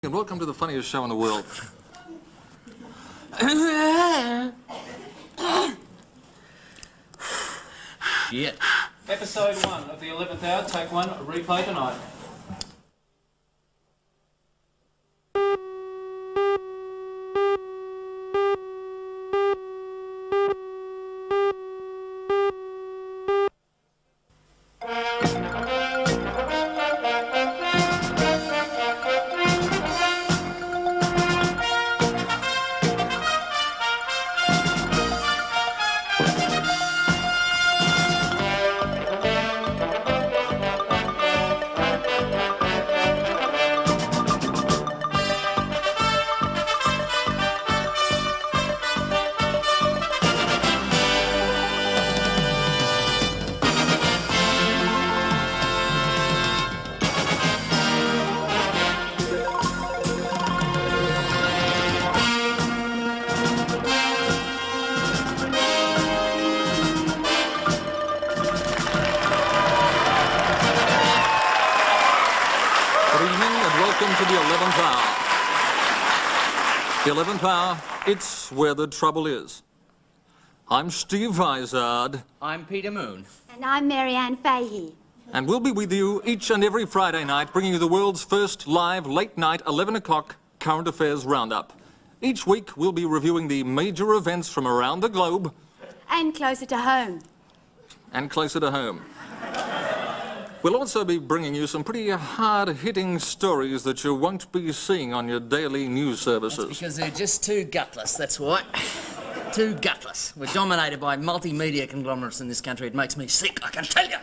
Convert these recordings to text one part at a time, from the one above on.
And welcome to the funniest show in the world. Shit. Episode 1 of the 11th hour, take 1, replay tonight. Welcome to the 11th hour. The 11th hour, it's where the trouble is. I'm Steve Vizard. I'm Peter Moon. And I'm Marianne Fahey. And we'll be with you each and every Friday night, bringing you the world's first live late-night 11 o'clock current affairs roundup. Each week, we'll be reviewing the major events from around the globe. And closer to home. And closer to home. We'll also be bringing you some pretty hard-hitting stories that you won't be seeing on your daily news services. That's because they're just too gutless, that's why. Too gutless. We're dominated by multimedia conglomerates in this country. It makes me sick, I can tell you.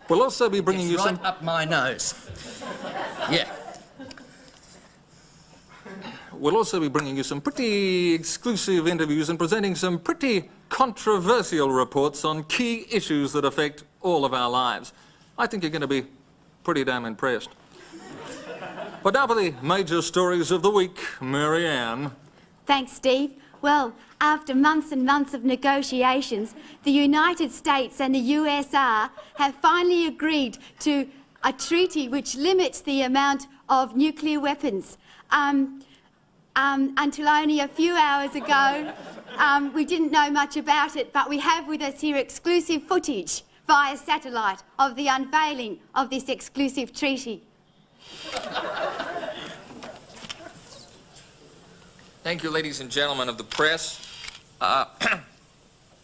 We'll also be bringing you right some... up my nose. Yeah. We'll also be bringing you some pretty exclusive interviews and presenting some pretty controversial reports on key issues that affect all of our lives. I think you're going to be pretty damn impressed. But now for the major stories of the week, Marianne. Thanks, Steve. Well, after months and months of negotiations, the United States and the USR have finally agreed to a treaty which limits the amount of nuclear weapons. Until only a few hours ago, we didn't know much about it, but we have with us here exclusive footage via satellite of the unveiling of this exclusive treaty. Thank you, ladies and gentlemen of the press.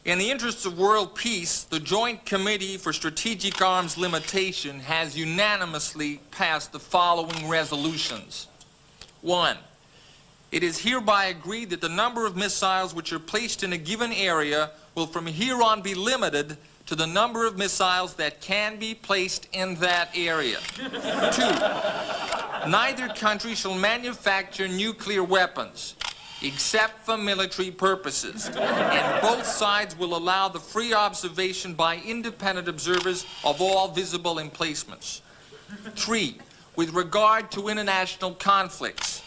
In the interests of world peace, the Joint Committee for Strategic Arms Limitation has unanimously passed the following resolutions. 1. It is hereby agreed that the number of missiles which are placed in a given area will from here on be limited to the number of missiles that can be placed in that area. 2. Neither country shall manufacture nuclear weapons except for military purposes, and both sides will allow the free observation by independent observers of all visible emplacements. 3. With regard to international conflicts,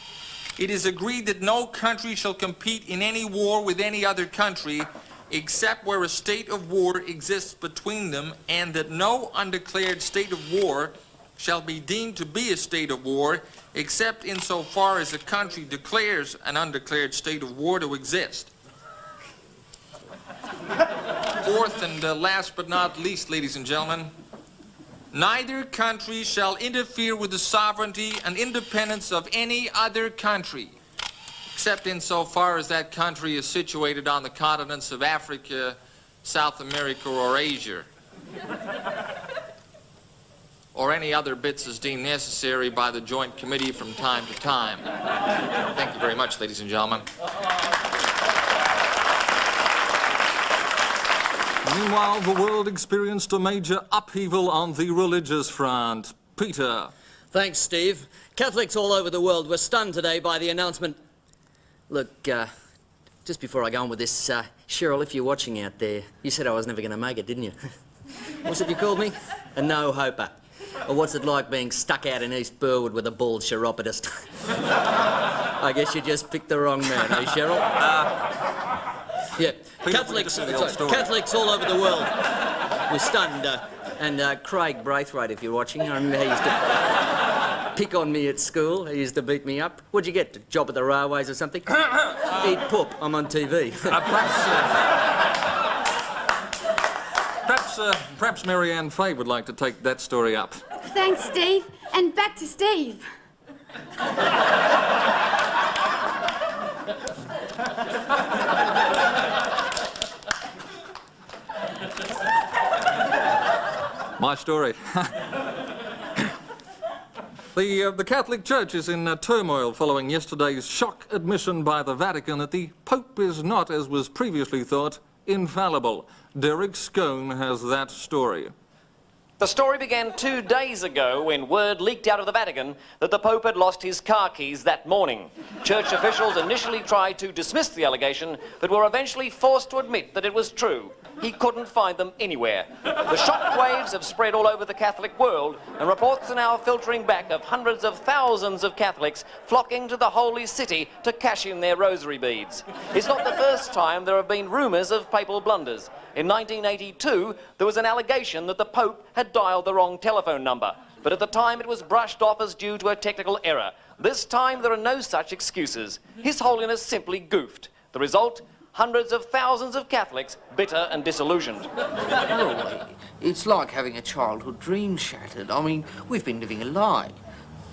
it is agreed that no country shall compete in any war with any other country except where a state of war exists between them, and that no undeclared state of war shall be deemed to be a state of war except insofar as a country declares an undeclared state of war to exist. Fourth and last but not least, ladies and gentlemen, neither country shall interfere with the sovereignty and independence of any other country, except insofar as that country is situated on the continents of Africa, South America, or Asia, or any other bits as deemed necessary by the Joint Committee from time to time. Thank you very much, ladies and gentlemen. Meanwhile, the world experienced a major upheaval on the religious front. Peter. Thanks, Steve. Catholics all over the world were stunned today by the announcement. Look, just before I go on with this, Cheryl, if you're watching out there, you said I was never going to make it, didn't you? What's it you called me? A no-hoper. Or what's it like being stuck out in East Burwood with a bald chiropodist? I guess you just picked the wrong man, eh, Cheryl? Yeah. Catholics all over the world was stunned. And Craig Braithwaite, if you're watching, I remember he used to pick on me at school. He used to beat me up. What'd you get? A job at the railways or something? Eat poop. I'm on TV. Perhaps Mary Ann Fay would like to take that story up. Thanks, Steve. And back to Steve. My story. The Catholic Church is in turmoil following yesterday's shock admission by the Vatican that the Pope is not, as was previously thought, infallible. Derek Scone has that story. The story began 2 days ago when word leaked out of the Vatican that the Pope had lost his car keys that morning. Church officials initially tried to dismiss the allegation, but were eventually forced to admit that it was true. He couldn't find them anywhere. The shockwaves have spread all over the Catholic world, and reports are now filtering back of hundreds of thousands of Catholics flocking to the Holy City to cash in their rosary beads. It's not the first time there have been rumours of papal blunders. In 1982, there was an allegation that the Pope had dialed the wrong telephone number, but at the time it was brushed off as due to a technical error. This time there are no such excuses. His Holiness simply goofed. The result? Hundreds of thousands of Catholics bitter and disillusioned. Oh, it's like having a childhood dream shattered. I mean, we've been living a lie.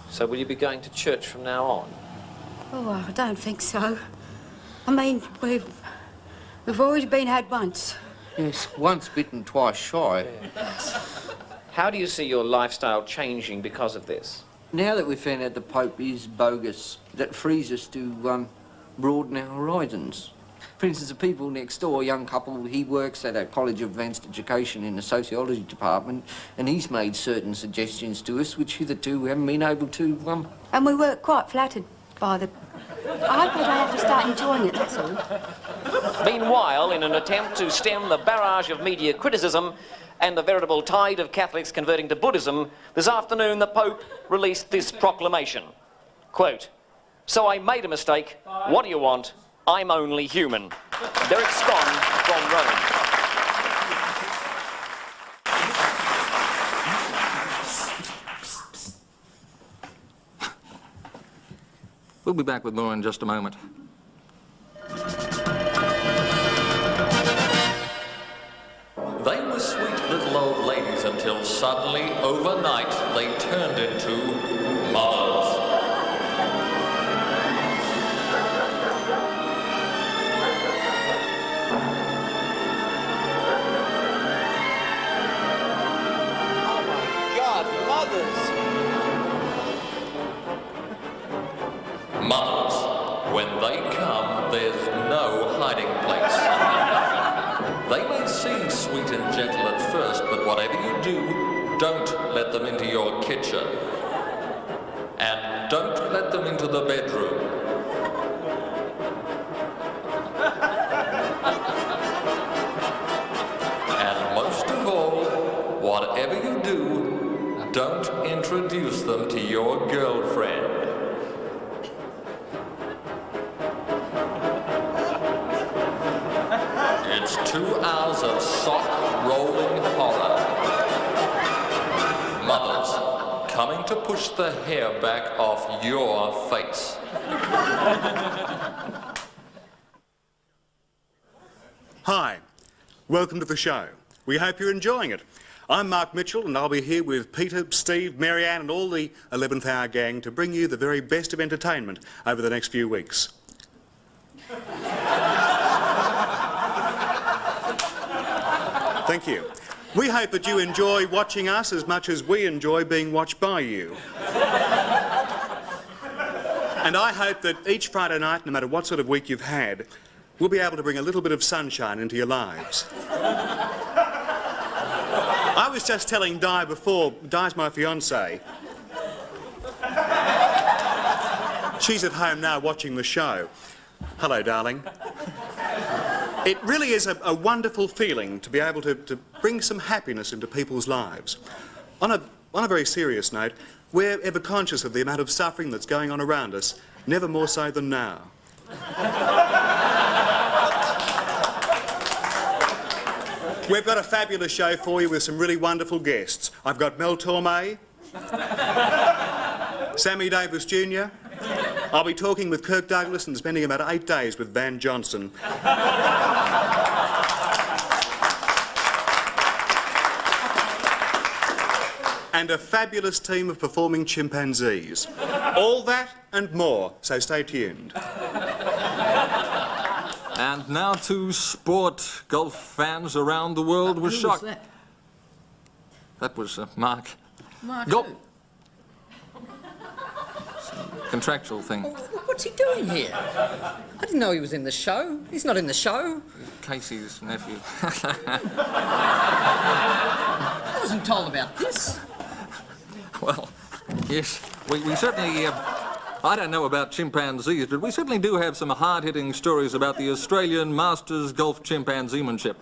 So will you be going to church from now on? Oh, I don't think so. I mean, we've already been had once. Yes, once bitten, twice shy. How do you see your lifestyle changing because of this? Now that we've found out the Pope is bogus, that frees us to broaden our horizons. For instance, the people next door, a young couple, he works at a College of Advanced Education in the Sociology Department, and he's made certain suggestions to us which hitherto we haven't been able to, And we were quite flattered by the... I hope they don't have to start enjoying it, that's all. Meanwhile, in an attempt to stem the barrage of media criticism and the veritable tide of Catholics converting to Buddhism, this afternoon the Pope released this proclamation. Quote, "So I made a mistake. What do you want? I'm only human." Derek Scone from Rome. We'll be back with more in just a moment. They were sweet little old ladies until suddenly, overnight, they turned into mothers. Mothers, when they come, there's no hiding place. They may seem sweet and gentle at first, but whatever you do, don't let them into your kitchen. And don't let them into the bedroom. And most of all, whatever you do, don't introduce them to your girlfriend. It's 2 hours of sock-rolling horror. Mothers, coming to push the hair back off your face. Hi, welcome to the show. We hope you're enjoying it. I'm Mark Mitchell, and I'll be here with Peter, Steve, Mary Ann and all the 11th Hour gang to bring you the very best of entertainment over the next few weeks. Thank you. We hope that you enjoy watching us as much as we enjoy being watched by you. And I hope that each Friday night, no matter what sort of week you've had, we'll be able to bring a little bit of sunshine into your lives. I was just telling Di before, Di's my fiancée. She's at home now watching the show. Hello, darling. It really is a wonderful feeling to be able to bring some happiness into people's lives. On a very serious note, we're ever conscious of the amount of suffering that's going on around us, never more so than now. We've got a fabulous show for you with some really wonderful guests. I've got Mel Torme, Sammy Davis Jr. I'll be talking with Kirk Douglas and spending about 8 days with Van Johnson. And a fabulous team of performing chimpanzees. All that and more, so stay tuned. And now to sport. Golf fans around the world were shocked. that? That was Mark. Mark Golf. who? Contractual thing. What's he doing here? I didn't know he was in the show. He's not in the show. Casey's nephew. I wasn't told about this. Well, yes, we certainly... I don't know about chimpanzees, but we certainly do have some hard-hitting stories about the Australian Masters Golf Chimpanzeemanship.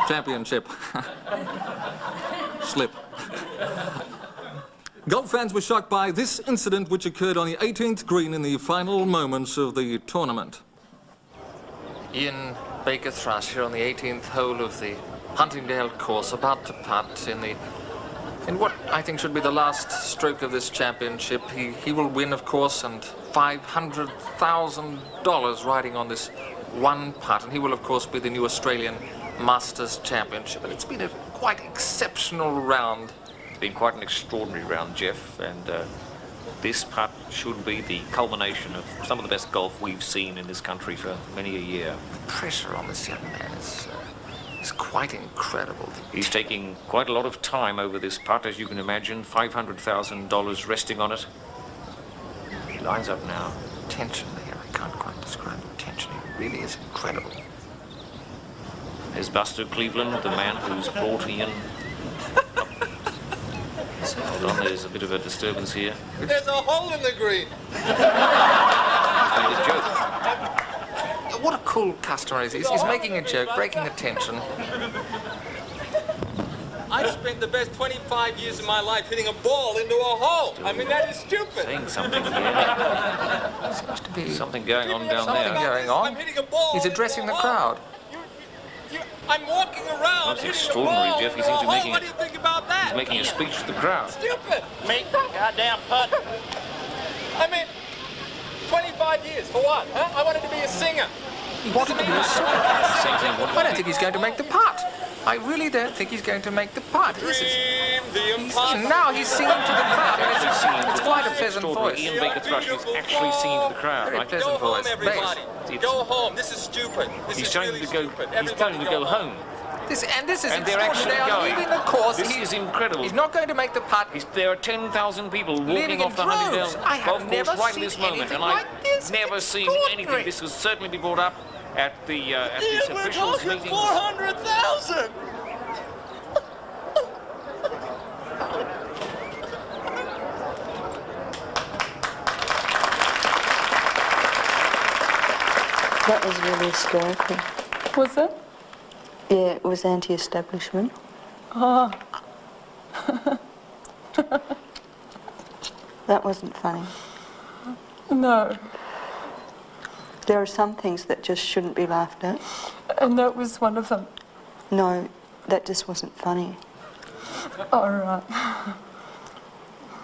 Championship. Slip. Golf fans were shocked by this incident which occurred on the 18th green in the final moments of the tournament. Ian Baker Thrush here on the 18th hole of the Huntingdale course, about to putt in what I think should be the last stroke of this championship. He will win, of course, and $500,000 riding on this one putt, and he will, of course, be the new Australian Masters Championship. And it's been a quite exceptional round. It's been quite an extraordinary round, Jeff, and this putt should be the culmination of some of the best golf we've seen in this country for many a year. The pressure on this young man is quite incredible. He's taking quite a lot of time over this putt, as you can imagine. $500,000 resting on it. He lines up now. Tension there, I can't quite describe the tension. It really is incredible. There's Buster Cleveland, the man who's brought Ian. So, hold on, there's a bit of a disturbance here. There's a hole in the green. And a joke. What a cool customer is. He's making a joke, breaking the tension. I've spent the best 25 years of my life hitting a ball into a hole. I mean, that is stupid. Saying something here. Seems to be Something going on down something there. going on. I'm hitting a ball He's into addressing a the hole. crowd. I'm walking around That's hitting extraordinary, a ball Jeff. He into seems to a be hole. making What do you think about that? He's making a speech to the crowd. Stupid. Me? Goddamn putt. I mean, 25 years for what? Huh? I wanted to be a singer. What a good Same thing. I don't think he's going to make the putt. I really don't think he's going to make the putt. This is... Dream the impossible. Now he's singing to the crowd. It's quite a It's pleasant extraordinary. voice. Ian Baker Thrush is actually singing to the crowd. Very Right? pleasant Go home, voice. everybody. Bass. Go home. This is stupid. This He's is telling really them to go. stupid. He's telling them to go home. This is And they're actually extraordinary. going. Leaving the course. This is incredible. He's not going to make the putt. There are 10,000 people Leaving walking in off the droves. Huntingdale I have golf never course right at seen this moment, anything and I've like this. never It's seen extraordinary. anything. This will certainly be brought up at the these We're officials' talking meetings. 400,000. That was really hysterical. Was it? Yeah, it was anti-establishment. Oh, That wasn't funny. no. There are some things that just shouldn't be laughed at. And that was one of them. No, that just wasn't funny. All right.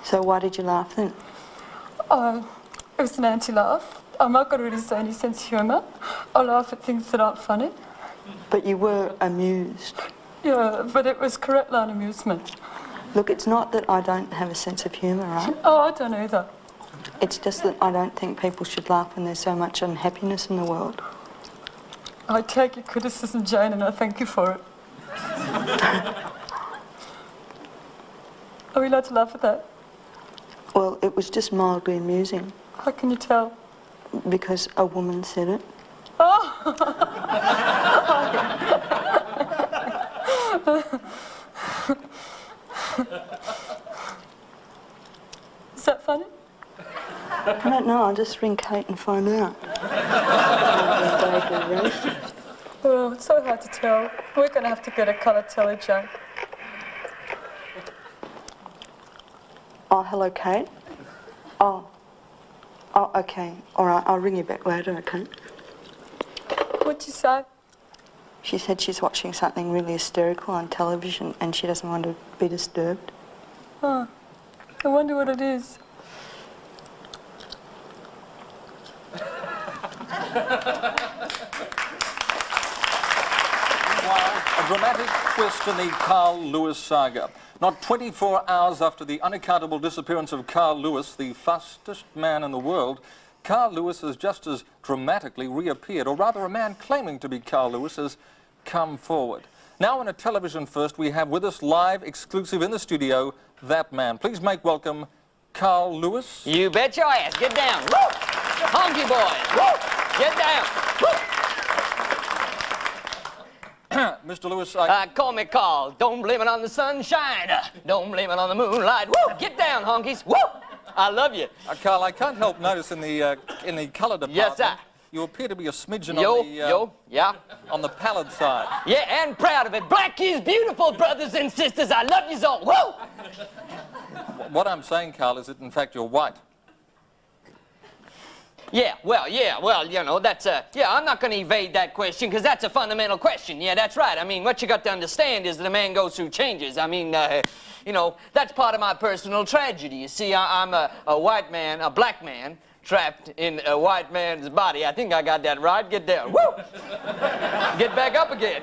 So why did you laugh then? It was an anti-laugh. I'm not going to really say any sense of humour. I laugh at things that aren't funny. But you were amused. Yeah, but it was correct line amusement. Look, it's not that I don't have a sense of humour, right? Oh, I don't either. It's just that I don't think people should laugh when there's so much unhappiness in the world. I take your criticism, Jane, and I thank you for it. Are we allowed to laugh at that? Well, it was just mildly amusing How can you tell? because a woman said it. Is that funny? I don't know, I'll just ring Kate and find out. Oh, it's so hard to tell. We're going to have to get a colour teller, Jane. Oh, hello, Kate. Oh, okay. All right, I'll ring you back later, okay? What'd you say? She said she's watching something really hysterical on television and she doesn't want to be disturbed. Huh. I wonder what it is. A dramatic twist in the Carl Lewis saga. Not 24 hours after the unaccountable disappearance of Carl Lewis, the fastest man in the world, Carl Lewis has just as dramatically reappeared, or rather a man claiming to be Carl Lewis has come forward. Now in a television first, we have with us live, exclusive in the studio, that man. Please make welcome Carl Lewis. You bet your ass. Get down. Woo! Honky boys. Woo! Get down. Woo! Mr. Lewis, Call me Carl. Don't blame it on the sunshine. Don't blame it on the moonlight. Woo! Get down, honkies. Woo! I love you. Carl, I can't help notice in the colour department, Yes, sir. you appear to be a smidgen Yeah. on the pallid side. Yeah, and proud of it. Black is beautiful, brothers and sisters. I love you all. Woo! What I'm saying, Carl, is that in fact you're white. Yeah, well, you know, that's I'm not going to evade that question because that's a fundamental question. Yeah, that's right. I mean, what you got to understand is that a man goes through changes. I mean, you know, that's part of my personal tragedy. You see, I'm a white man, a black man, trapped in a white man's body. I think I got that right. Get down. Woo! Get back up again.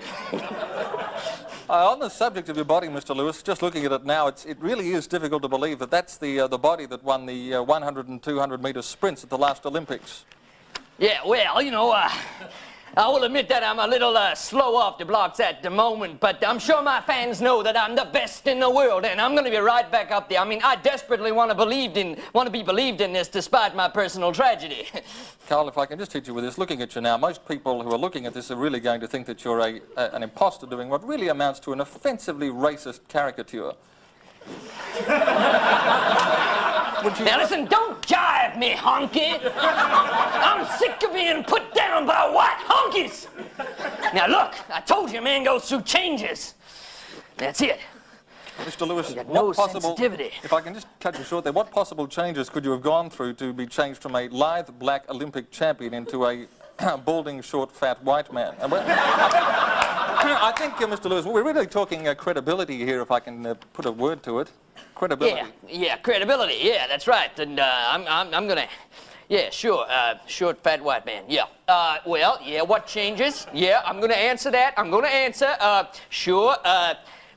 On the subject of your body, Mr. Lewis, just looking at it now, it really is difficult to believe that that's the body that won the 100 and 200 metre sprints at the last Olympics. Yeah, well, you know, I will admit that I'm a little slow off the blocks at the moment, but I'm sure my fans know that I'm the best in the world, and I'm going to be right back up there. I mean, I desperately want to be believed in this despite my personal tragedy. Carl, if I can just hit you with this, looking at you now, most people who are looking at this are really going to think that you're an imposter doing what really amounts to an offensively racist caricature. Now listen, don't jive me, honky. I'm sick of being put down by white honkies. Now look, I told you a man goes through changes. That's it. Mr. Lewis, You got no what possible, sensitivity. if I can just cut you short there, what possible changes could you have gone through to be changed from a lithe black Olympic champion into a balding, short, fat white man? And I think, Mr. Lewis, we're really talking credibility here, if I can put a word to it. Credibility. Yeah, credibility. Yeah, that's right. And I'm gonna. Yeah, sure. Short, fat white man. Yeah. Well, yeah. What changes? Yeah, I'm gonna answer that. I'm gonna answer. Sure.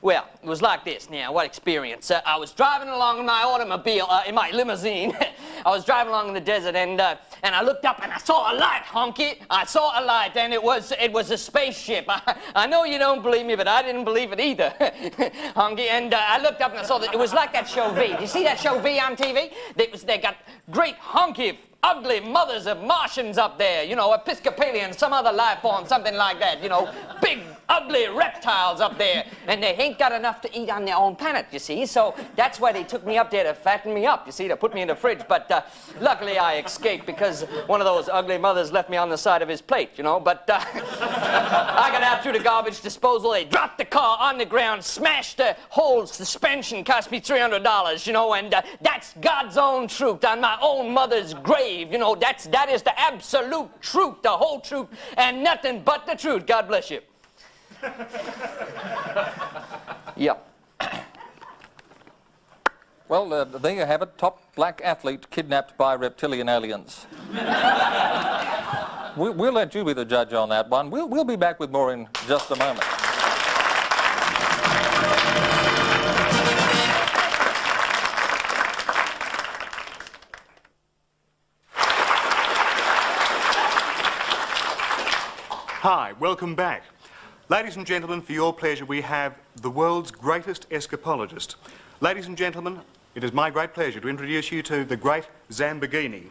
Well, it was like this. Now, what experience? I was driving along in my automobile, in my limousine. I was driving along in the desert, and I looked up and I saw a light, honky. I saw a light, and it was a spaceship. I know you don't believe me, but I didn't believe it either, honky. And I looked up and I saw that it was like that show V. Do you see that show V on TV? They got great honky, ugly mothers of Martians up there, you know, Episcopalians, some other life form, something like that, you know, big, ugly reptiles up there, and they ain't got enough to eat on their own planet, you see, so that's why they took me up there to fatten me up, you see, to put me in the fridge, but luckily I escaped because one of those ugly mothers left me on the side of his plate, you know, but I got out through the garbage disposal, they dropped the car on the ground, smashed the whole suspension, cost me $300, you know, and that's God's own truth on my own mother's grave. You know, that is the absolute truth, the whole truth, and nothing but the truth. God bless you. Yep. Well, there you have it. Top black athlete kidnapped by reptilian aliens. We'll let you be the judge on that one. We'll be back with more in just a moment. Hi, welcome back. Ladies and gentlemen, for your pleasure, we have the world's greatest escapologist. Ladies and gentlemen, it is my great pleasure to introduce you to the great Zambogini.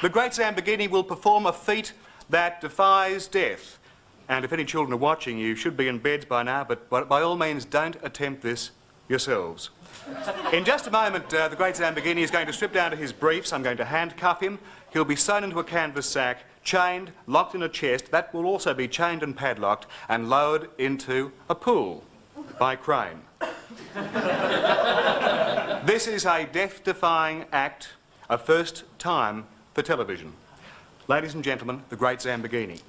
The great Zambogini will perform a feat that defies death. And if any children are watching, you should be in beds by now, but by all means, don't attempt this yourselves. In just a moment, the great Zambogini is going to strip down to his briefs. I'm going to handcuff him. He'll be sewn into a canvas sack, chained, locked in a chest. That will also be chained and padlocked and lowered into a pool by crane. This is a death-defying act a first time for television. Ladies and gentlemen, the great Zambogini.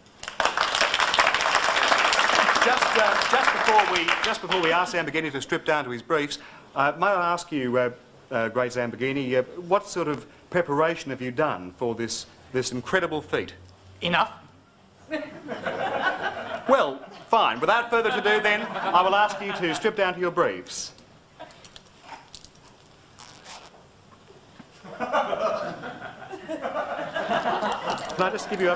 Just before we ask Zambogini to strip down to his briefs, may I ask you, great Zambogini, what sort of preparation have you done for this incredible feat? Enough. Well, fine. Without further ado, then, I will ask you to strip down to your briefs. Can I just give you a...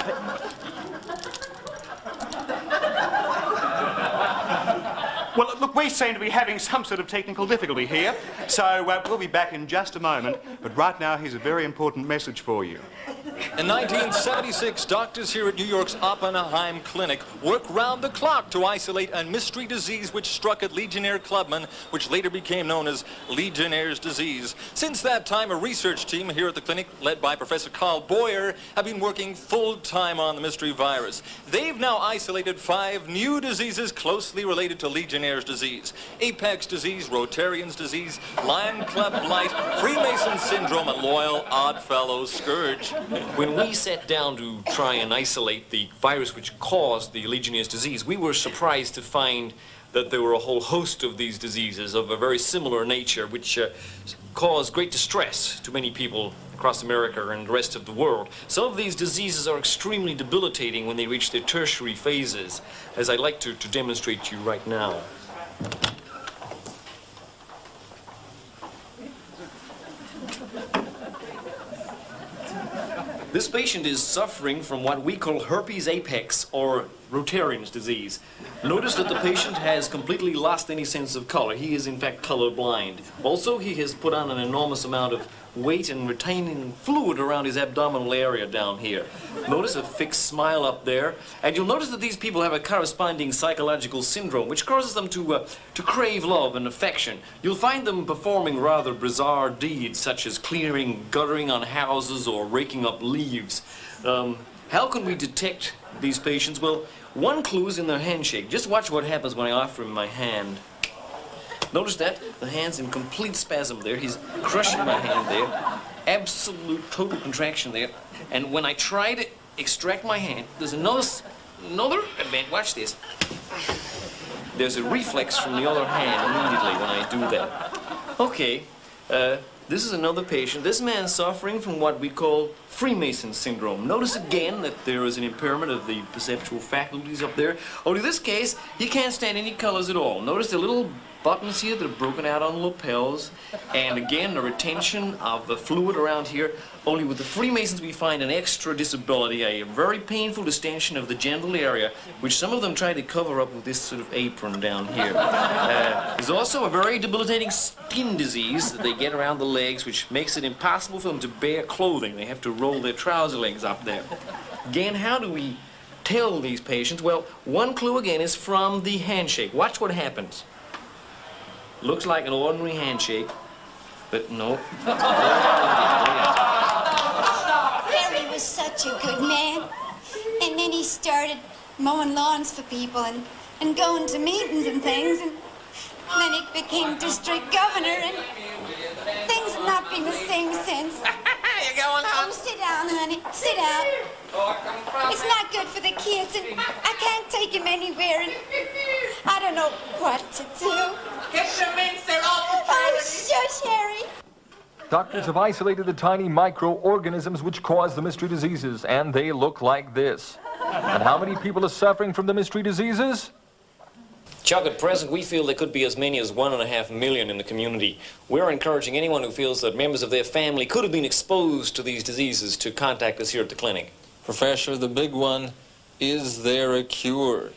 Well, look, we seem to be having some sort of technical difficulty here, so we'll be back in just a moment. But right now, here's a very important message for you. In 1976, doctors here at New York's Oppenheim Clinic worked round the clock to isolate a mystery disease which struck at Legionnaire clubmen, which later became known as Legionnaire's disease. Since that time, a research team here at the clinic, led by Professor Carl Boyer, have been working full-time on the mystery virus. They've now isolated 5 new diseases closely related to Legionnaire's disease: Apex disease, Rotarian's disease, Lion Club blight, Freemason syndrome, and loyal Oddfellows scourge. When we sat down to try and isolate the virus which caused the Legionnaire's disease, we were surprised to find that there were a whole host of these diseases of a very similar nature which cause great distress to many people across America and the rest of the world. Some of these diseases are extremely debilitating when they reach their tertiary phases, as I'd like to demonstrate to you right now. This patient is suffering from what we call herpes apex, or Rotarian's disease. Notice that the patient has completely lost any sense of color. He is in fact colorblind. Also, he has put on an enormous amount of weight and retaining fluid around his abdominal area down here. Notice a fixed smile up there. And you'll notice that these people have a corresponding psychological syndrome which causes them to crave love and affection. You'll find them performing rather bizarre deeds such as clearing, guttering on houses or raking up leaves. How can we detect these patients? Well, one clue is in their handshake. Just watch what happens when I offer him my hand. Notice that? The hand's in complete spasm there. He's crushing my hand there. Absolute total contraction there. And when I try to extract my hand, there's another event. Watch this. There's a reflex from the other hand immediately when I do that. Okay, this is another patient. This man's suffering from what we call Freemason syndrome. Notice again that there is an impairment of the perceptual faculties up there. Only in this case, he can't stand any colors at all. Notice the little buttons here that are broken out on the lapels, and again the retention of the fluid around here. Only with the Freemasons we find an extra disability, a very painful distension of the genital area, which some of them try to cover up with this sort of apron down here. There's also a very debilitating skin disease that they get around the legs, which makes it impossible for them to bear clothing. They have to roll their trouser legs up there. Again, how do we tell these patients? Well, one clue again is from the handshake. Watch what happens. Looks like an ordinary handshake, but no. Harry was such a good man. And then he started mowing lawns for people and going to meetings and things. And then he became district governor, and things have not been the same since. You going home? Oh, sit down, honey. Sit down. It's not good for the kids, and I can't take him anywhere, and I don't know what to do. Get the mints, they're all for Oh, shush, Harry. Doctors have isolated the tiny microorganisms which cause the mystery diseases, and they look like this. And how many people are suffering from the mystery diseases? Chuck, at present, we feel there could be as many as 1.5 million in the community. We're encouraging anyone who feels that members of their family could have been exposed to these diseases to contact us here at the clinic. Professor, the big one, is there a cure?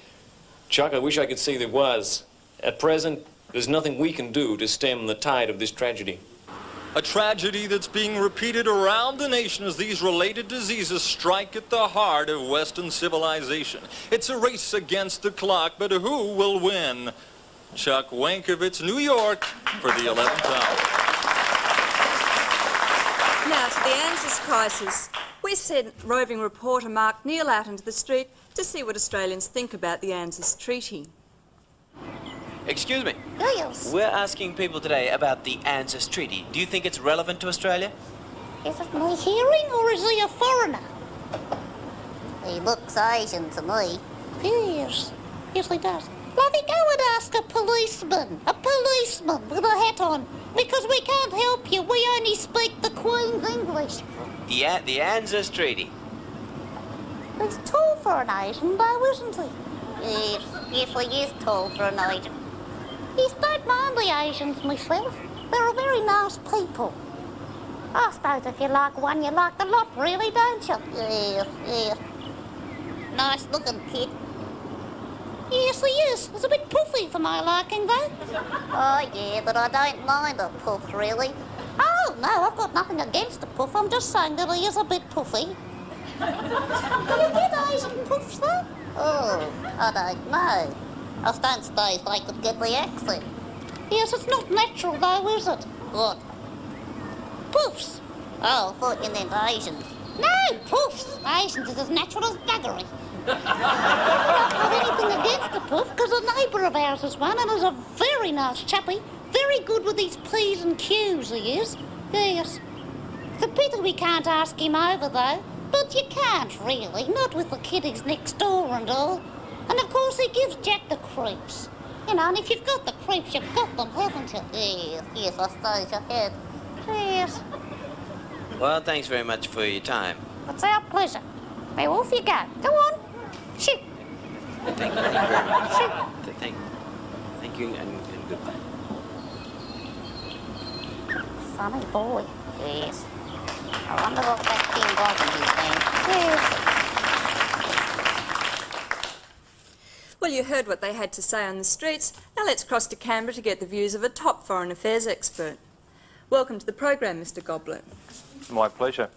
Chuck, I wish I could say there was. At present, there's nothing we can do to stem the tide of this tragedy. A tragedy that's being repeated around the nation as these related diseases strike at the heart of Western civilization. It's a race against the clock, but who will win? Chuck Wankovitz, New York, for the 11th hour. Now to the ANZUS crisis. We sent roving reporter Mark Neal out into the street to see what Australians think about the ANZUS treaty. Excuse me. Yes. We're asking people today about the ANZUS Treaty. Do you think it's relevant to Australia? Is it my hearing or is he a foreigner? He looks Asian to me. Yes, yes he does. Lovey, go and ask a policeman with a hat on, because we can't help you. We only speak the Queen's English. The Anzus Treaty. He's tall for an Asian, though, isn't he? Yes, he is tall for an Asian. Yes, don't mind the Asians myself. They're a very nice people. I suppose if you like one, you like the lot, really, don't you? Yes. Nice looking kid. Yes, he is. He's a bit puffy for my liking, though. Oh, yeah, but I don't mind a puff, really. Oh, no, I've got nothing against a puff. I'm just saying that he is a bit puffy. Do you get Asian puffs, though? Oh, I don't know. I don't suppose they could get the accent. Yes, it's not natural, though, is it? What? Puffs. Oh, I thought you meant Asians. No, puffs. Asians is as natural as buggery. I don't have anything against a puff, because a neighbour of ours is one, and is a very nice chappie. Very good with his P's and Q's, he is. Yes. It's a pity we can't ask him over, though. But you can't, really. Not with the kiddies next door and all. And, of course, he gives Jack the creeps. You know, and if you've got the creeps, you've got them, haven't you? Yes, I suppose you have. Yes. Well, thanks very much for your time. It's our pleasure. Now, off you go. Go on. Shoot. Thank you very much. Shoot. Thank you and goodbye. Funny boy. Yes. I wonder what that thing was in his hand. Yes. Well, you heard what they had to say on the streets. Now let's cross to Canberra to get the views of a top foreign affairs expert. Welcome to the program, Mr. Goblet. My pleasure.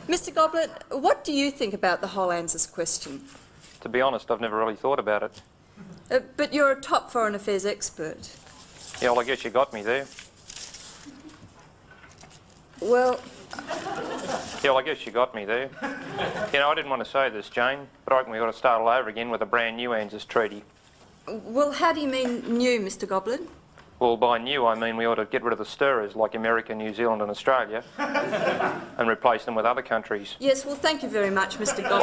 Mr. Goblet, what do you think about the whole ANZUS question? To be honest, I've never really thought about it. But you're a top foreign affairs expert. Yeah, well, I guess you got me there. Well... Yeah, well, I guess you got me there. You know, I didn't want to say this, Jane, but I reckon we've got to start all over again with a brand new ANZUS treaty. Well, how do you mean new, Mr. Goblet? Well, by new, I mean we ought to get rid of the stirrers like America, New Zealand and Australia and replace them with other countries. Yes, well, thank you very much, Mr. Goblet.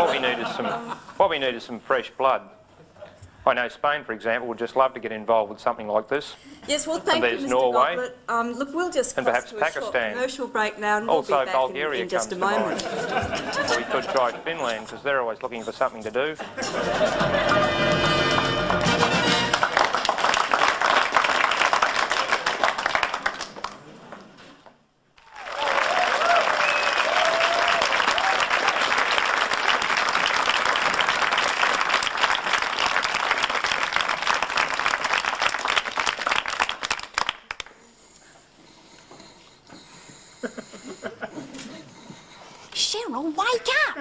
What we need is some fresh blood. I know Spain, for example, would just love to get involved with something like this. Yes, well, thank you, Mr. Norway, Goblet. Look, we'll just and cross perhaps to a Pakistan. short commercial break now, and Also, we'll be back Bulgaria in just a comes to moment. mind. Or we could try Finland, because they're always looking for something to do. Cheryl, wake up!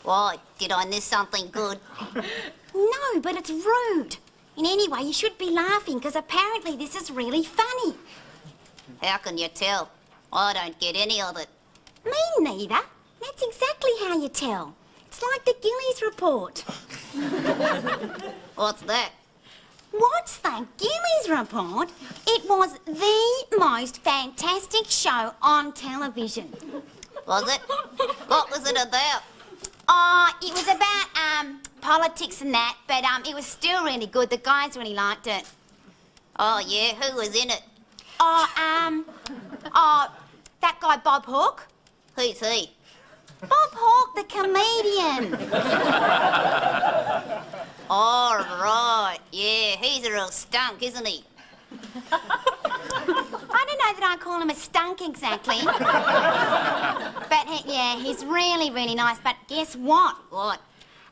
Why? Did I miss something good? No, but it's rude. And anyway, you should be laughing, because apparently this is really funny. How can you tell? I don't get any of it. Me neither. That's exactly how you tell. It's like the Gillies report. What's that? What's the Gillies report? It was the most fantastic show on television. Was it? What was it about? Oh, it was about, politics and that, but, it was still really good. The guys really liked it. Oh, yeah? Who was in it? That guy Bob Hawke. Who's he? Bob Hawke, the comedian. All right. Yeah, he's a real stunk, isn't he? I don't know that I call him a stunk exactly. But, he's really, really nice. But guess what? What?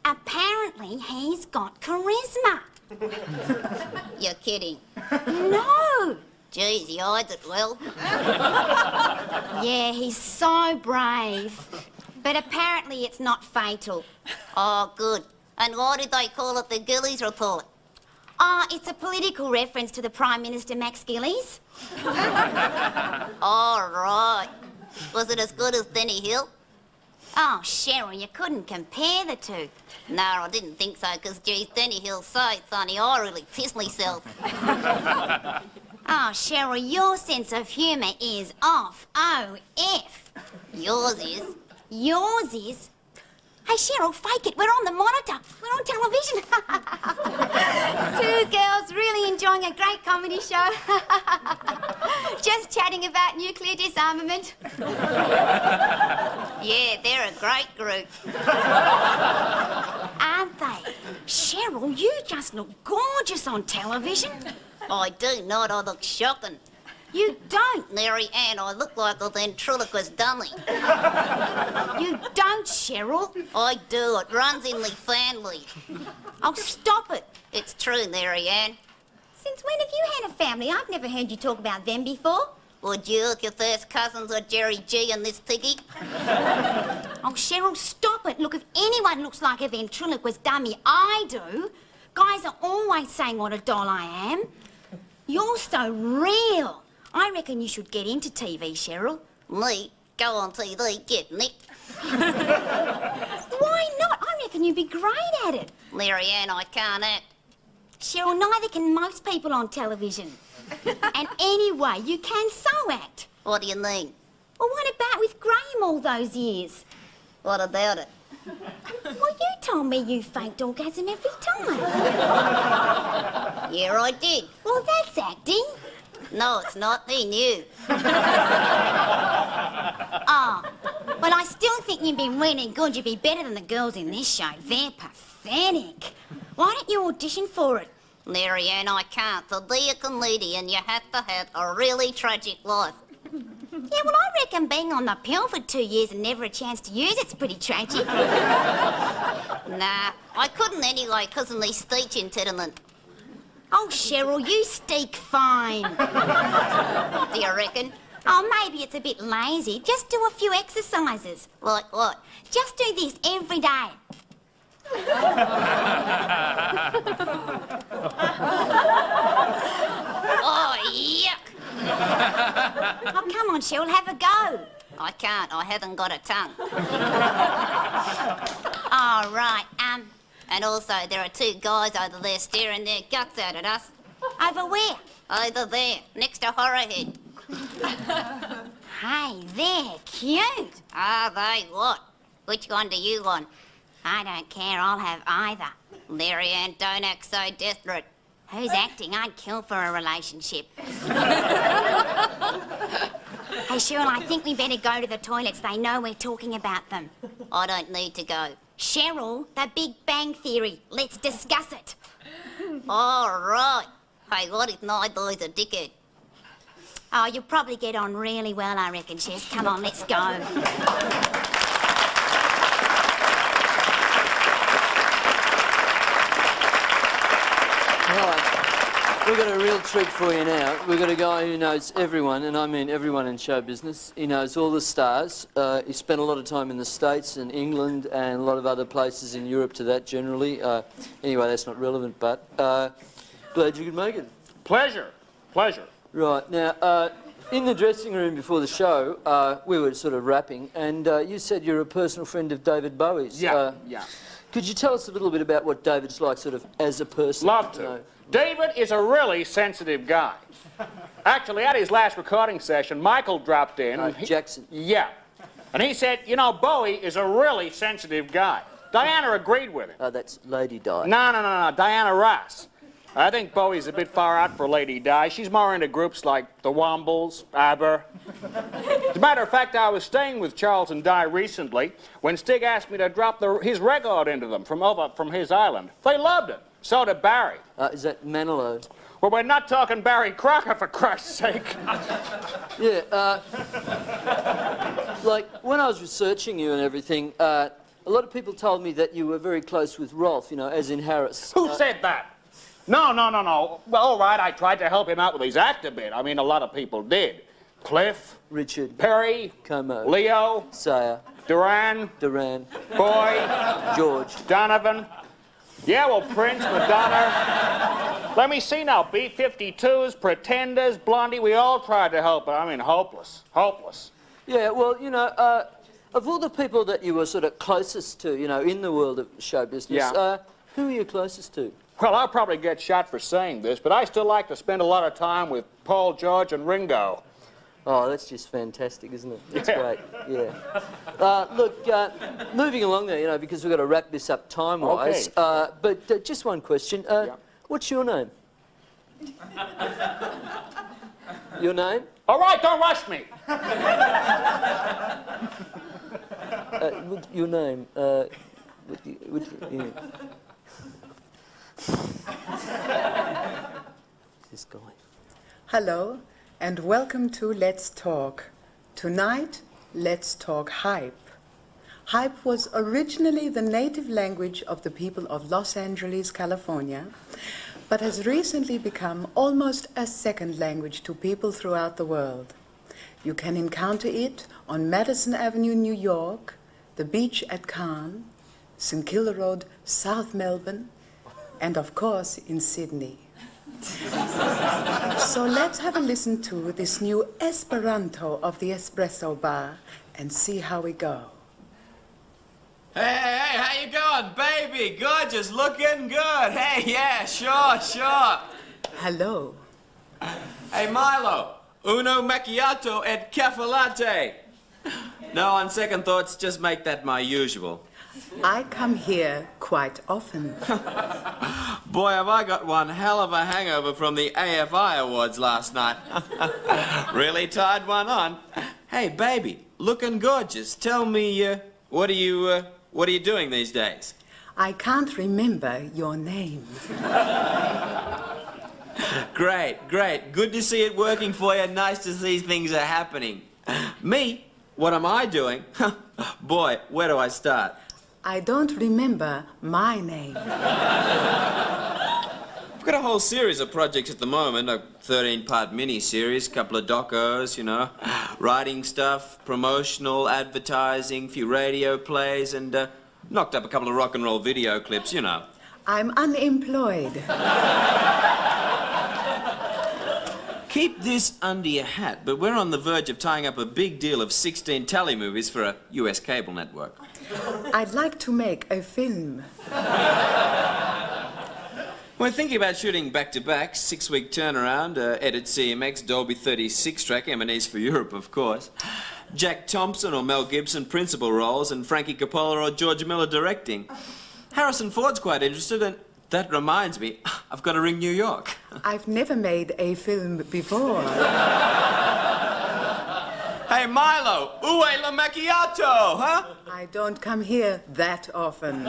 Apparently, he's got charisma. You're kidding. No. Geez, he hides it well. Yeah, he's so brave. But apparently it's not fatal. Oh, good. And why did they call it the Gillies report? Oh, it's a political reference to the Prime Minister, Max Gillies. All right. Was it as good as Denny Hill? Oh, Cheryl, you couldn't compare the two. No, I didn't think so, because, geez, Denny Hill's so funny, I really pissed myself. Oh, Cheryl, your sense of humour is off. OF. Yours is. Yours is. Hey, Cheryl, fake it. We're on the monitor. We're on television. Two girls really enjoying a great comedy show. Just chatting about nuclear disarmament. Yeah, they're a great group. Aren't they? Cheryl, you just look gorgeous on television. I do not. I look shocking. You don't. Mary Ann, I look like a ventriloquist dummy. You don't, Cheryl. I do. It runs in the family. Oh, stop it. It's true, Mary Ann. Since when have you had a family? I've never heard you talk about them before. Would you look your first cousins or Jerry G and this piggy? Oh, Cheryl, stop it. Look, if anyone looks like a ventriloquist dummy, I do. Guys are always saying what a doll I am. You're so real. I reckon you should get into TV, Cheryl. Me? Go on TV, get nicked. Why not? I reckon you'd be great at it. Mary Ann, I can't act. Cheryl, neither can most people on television. And anyway, you can so act. What do you mean? Well, what about with Graham all those years? What about it? Well, you told me you faked orgasm every time. Yeah, I did. Well, that's acting. No, it's not. He knew. Oh, well, I still think you'd be really good. You'd be better than the girls in this show. They're pathetic. Why don't you audition for it? Mary Ann, I can't. To be a comedian, you have to have a really tragic life. Yeah, well, I reckon being on the pill for 2 years and never a chance to use it's pretty tragic. Nah, I couldn't anyway because of my speech impediment. Oh, Cheryl, you steak fine. Do you reckon? Oh, maybe it's a bit lazy. Just do a few exercises. Like what? Just do this every day. Oh, yuck! Oh, come on, Cheryl, have a go. I can't. I haven't got a tongue. All right, And also, there are two guys over there staring their guts out at us. over where? Over there, next to Horrorhead. Hey, they're cute. Are they what? Which one do you want? I don't care, I'll have either. Mary Ann, don't act so desperate. Who's acting? I'd kill for a relationship. Hey, Cheryl, I think we better go to the toilets. They know we're talking about them. I don't need to go. Cheryl, the Big Bang Theory. Let's discuss it. All right. Hey, what if Nightboy's a dickhead? Oh, you'll probably get on really well, I reckon, Chess. Come on, let's go. We've got a real treat for you now. We've got a guy who knows everyone, and I mean everyone in show business. He knows all the stars. He spent a lot of time in the States and England and a lot of other places in Europe to that generally. Anyway, that's not relevant, but glad you could make it. Pleasure. Pleasure. Right. Now, in the dressing room before the show, we were sort of rapping, and you said you're a personal friend of David Bowie's. Yeah. Could you tell us a little bit about what David's like sort of as a person? Love to. David is a really sensitive guy. Actually, at his last recording session, Michael dropped in. Jackson. Yeah. And he said, you know, Bowie is a really sensitive guy. Diana agreed with him. Oh, that's Lady Di. No. Diana Ross. I think Bowie's a bit far out for Lady Di. She's more into groups like the Wombles, ABBA. As a matter of fact, I was staying with Charles and Di recently when Stig asked me to drop his record into them from his island. They loved it. So did Barry. Is that Manilow? Well, we're not talking Barry Crocker, for Christ's sake. Yeah, like, when I was researching you and everything, a lot of people told me that you were very close with Rolf, you know, as in Harris. Who said that? No. Well, all right, I tried to help him out with his actor bit. I mean, a lot of people did. Cliff. Richard. Perry. Como. Leo. Sayer. Duran. Boy. George. Donovan. Yeah, well, Prince, Madonna. Let me see now. B-52s, Pretenders, Blondie. We all tried to help, but I mean, hopeless. Hopeless. Yeah, well, you know, of all the people that you were sort of closest to, you know, in the world of show business, who are you closest to? Well, I'll probably get shot for saying this, but I still like to spend a lot of time with Paul, George, and Ringo. Oh, that's just fantastic, isn't it? That's Yeah. great, yeah. Look, moving along there, you know, because we've got to wrap this up time-wise. Okay. But just one question. What's your name? Your name? All right, don't rush me. Your name? Yeah. This guy. Hello, and welcome to Let's Talk. Tonight, let's talk hype. Hype was originally the native language of the people of Los Angeles, California, but has recently become almost a second language to people throughout the world. You can encounter it on Madison Avenue, New York, the beach at Cannes, St. Kilda Road, South Melbourne, and of course in Sydney. So let's have a listen to this new Esperanto of the Espresso Bar and see how we go. Hey, how you going, baby? Gorgeous, looking good. Hey, yeah, sure. Hello. Hey, Milo, uno macchiato et cafe latte. No, on second thoughts, just make that my usual. I come here quite often. Boy, have I got one hell of a hangover from the AFI Awards last night. Really tied one on. Hey, baby, looking gorgeous. Tell me, what are you doing these days? I can't remember your name. Great. Good to see it working for you. Nice to see things are happening. Me? What am I doing? Boy, where do I start? I don't remember my name. I've got a whole series of projects at the moment, a 13-part mini-series, couple of docos, you know, writing stuff, promotional, advertising, few radio plays, and knocked up a couple of rock and roll video clips, you know. I'm unemployed. Keep this under your hat, but we're on the verge of tying up a big deal of 16 tally movies for a US cable network. I'd like to make a film. We're thinking about shooting back-to-back, 6-week turnaround, edit CMX, Dolby 36 track, M&Es for Europe, of course. Jack Thompson or Mel Gibson principal roles, and Frankie Coppola or George Miller directing. Harrison Ford's quite interested, and that reminds me, I've got to ring New York. I've never made a film before. Hey, Milo, ue la macchiato, huh? I don't come here that often.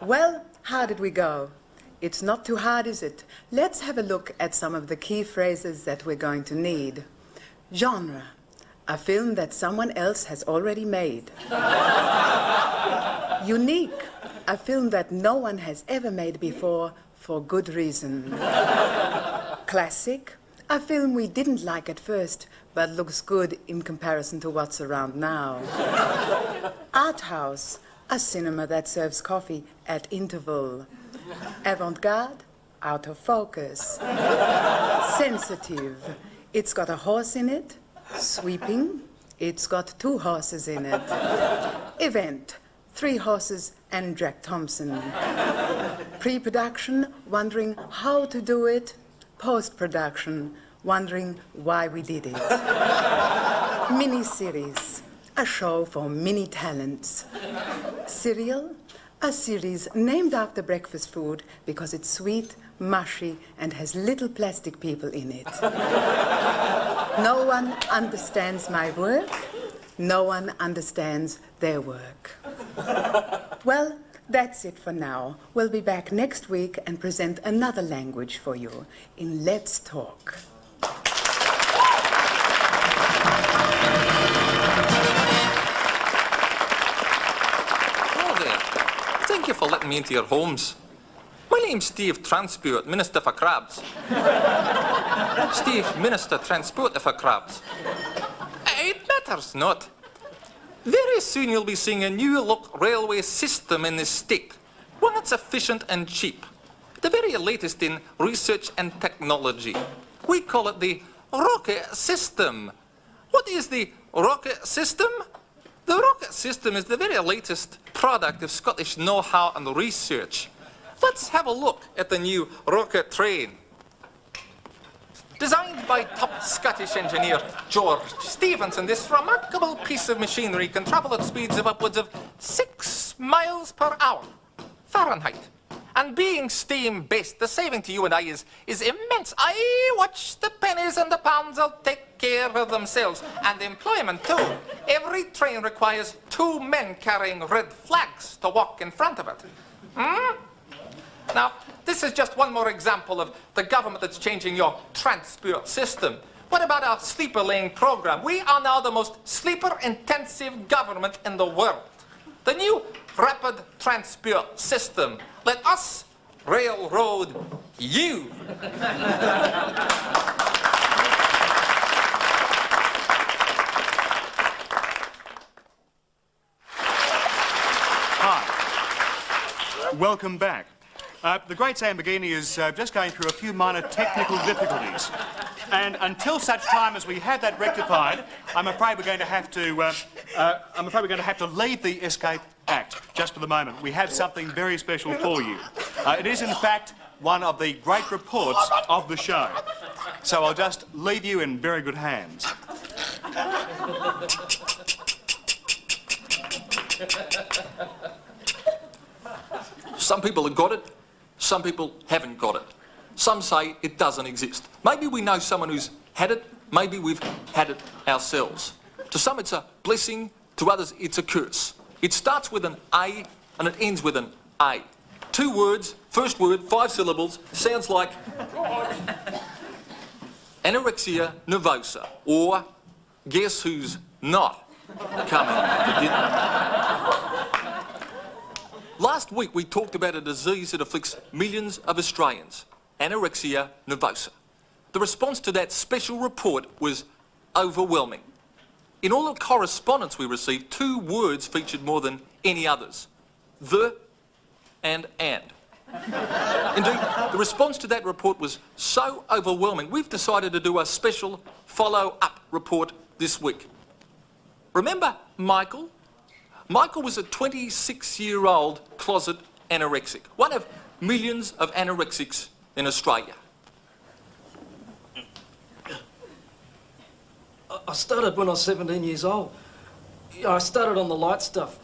Well, how did we go? It's not too hard, is it? Let's have a look at some of the key phrases that we're going to need. Genre, a film that someone else has already made. Unique, a film that no one has ever made before for good reason. Classic, a film we didn't like at first, but looks good in comparison to what's around now. Art house, a cinema that serves coffee at interval. Avant-garde, out of focus. Sensitive, it's got a horse in it. Sweeping, it's got 2 horses in it. Event, 3 horses and Jack Thompson. Pre-production, wondering how to do it. Post-production, wondering why we did it. Mini-series, a show for mini talents. Serial, a series named after breakfast food because it's sweet, mushy, and has little plastic people in it. No one understands my work. No one understands their work. Well, that's it for now. We'll be back next week and present another language for you in Let's Talk. Hello there. Thank you for letting me into your homes. My name's Steve Transport, Minister for Crabs. Steve, Minister Transport for Crabs. It matters not. Very soon you'll be seeing a new look railway system in this state. One that's efficient and cheap. The very latest in research and technology. We call it the rocket system. What is the rocket system? The rocket system is the very latest product of Scottish know-how and research. Let's have a look at the new rocket train. Designed by top Scottish engineer George Stephenson, this remarkable piece of machinery can travel at speeds of upwards of 6 miles per hour, Fahrenheit. And being steam-based, the saving to you and I is immense. I watch the pennies and the pounds, they'll take care of themselves. And employment, too. Every train requires 2 men carrying red flags to walk in front of it. Now, this is just one more example of the government that's changing your transport system. What about our sleeper laying program? We are now the most sleeper-intensive government in the world. The new rapid transport system. Let us railroad you. Hi. Welcome back. The Great Lamborghini is just going through a few minor technical difficulties. And until such time as we have that rectified, I'm afraid we're going to have to leave the Escape Act just for the moment. We have something very special for you. It is, in fact, one of the great reports of the show. So I'll just leave you in very good hands. Some people have got it, some people haven't got it. Some say it doesn't exist. Maybe we know someone who's had it, maybe we've had it ourselves. To some it's a blessing, to others it's a curse. It starts with an A and it ends with an A. 2 words, first word, 5 syllables, sounds like anorexia nervosa, or guess who's not coming to dinner. Last week we talked about a disease that afflicts millions of Australians, anorexia nervosa. The response to that special report was overwhelming. In all the correspondence we received, 2 words featured more than any others: the and and. Indeed, the response to that report was so overwhelming, we've decided to do a special follow-up report this week. Remember Michael? Michael was a 26-year-old closet anorexic, one of millions of anorexics in Australia. I started when I was 17 years old. I started on the light stuff.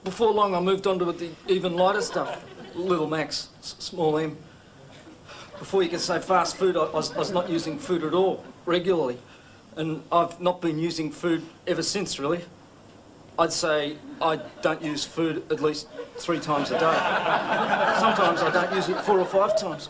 Before long I moved on to the even lighter stuff. Little Max, small M. Before you could say fast food, I was not using food at all, regularly. And I've not been using food ever since, really. I'd say I don't use food at least 3 times a day. Sometimes I don't use it 4 or 5 times.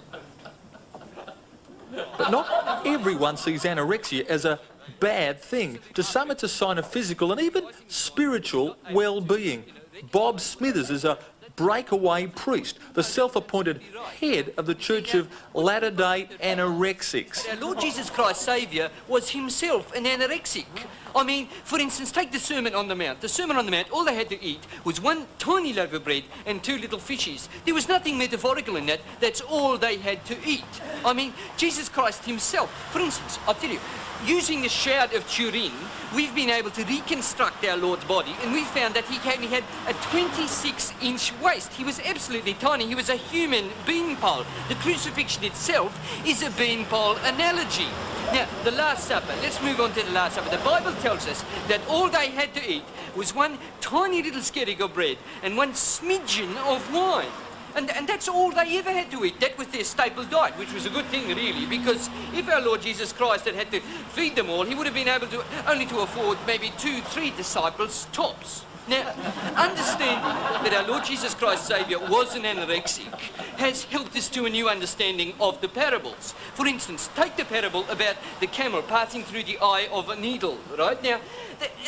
But not everyone sees anorexia as a bad thing. To some it's a sign of physical and even spiritual well-being. Bob Smithers is a breakaway priest, the self-appointed head of the Church of Latter-day Anorexics. Our Lord Jesus Christ, Saviour, was himself an anorexic. I mean, for instance, take the Sermon on the Mount. The Sermon on the Mount, all they had to eat was 1 tiny loaf of bread and 2 little fishes. There was nothing metaphorical in that. That's all they had to eat. I mean, Jesus Christ himself, for instance, I'll tell you, using the Shroud of Turin, we've been able to reconstruct our Lord's body, and we found that he had a 26-inch waist. He was absolutely tiny. He was a human beanpole. The crucifixion itself is a beanpole analogy. Now, the Last Supper. Let's move on to the Last Supper. The Bible tells us that all they had to eat was 1 tiny little skerrick of bread and 1 smidgen of wine. And that's all they ever had to eat. That was their staple diet, which was a good thing, really, because if our Lord Jesus Christ had to feed them all, he would have been able to only to afford maybe 2, 3 disciples tops. Now, understanding that our Lord Jesus Christ, Saviour, was an anorexic has helped us to a new understanding of the parables. For instance, take the parable about the camel passing through the eye of a needle, right? Now,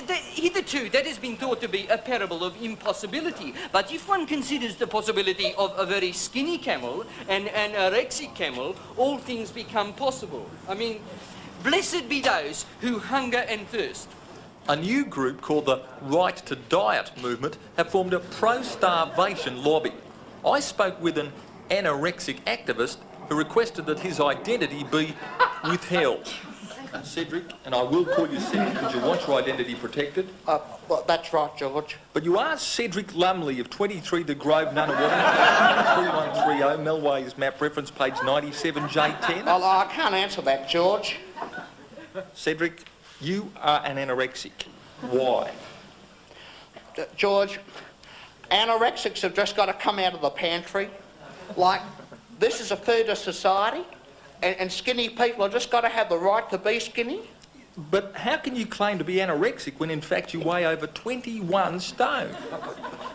hitherto, that has been thought to be a parable of impossibility. But if one considers the possibility of a very skinny camel and an anorexic camel, all things become possible. I mean, blessed be those who hunger and thirst. A new group called the Right to Diet movement have formed a pro-starvation lobby. I spoke with an anorexic activist who requested that his identity be withheld. Cedric, and I will call you Cedric because you want your identity protected. Well, that's right, George. But you are Cedric Lumley of 23 The Grove, Nunawading, 3130, Melway's map, reference page 97J10. Well, I can't answer that, George. Cedric, you are an anorexic. Why? George, anorexics have just got to come out of the pantry. Like, this is a foodist society, and skinny people have just got to have the right to be skinny. But how can you claim to be anorexic when in fact you weigh over 21 stone?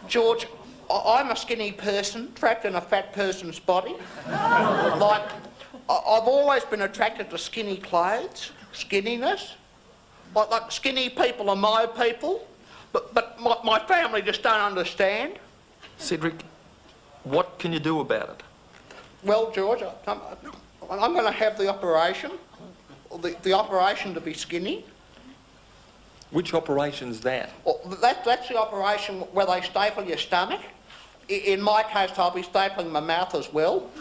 George, I'm a skinny person trapped in a fat person's body. Like, I've always been attracted to skinny clothes, skinniness. Like skinny people are my people, but my family just don't understand. Cedric, what can you do about it? Well, George, I'm going to have the operation. The operation to be skinny. Which operation's that? Well, that's the operation where they staple your stomach. In my case, I'll be stapling my mouth as well.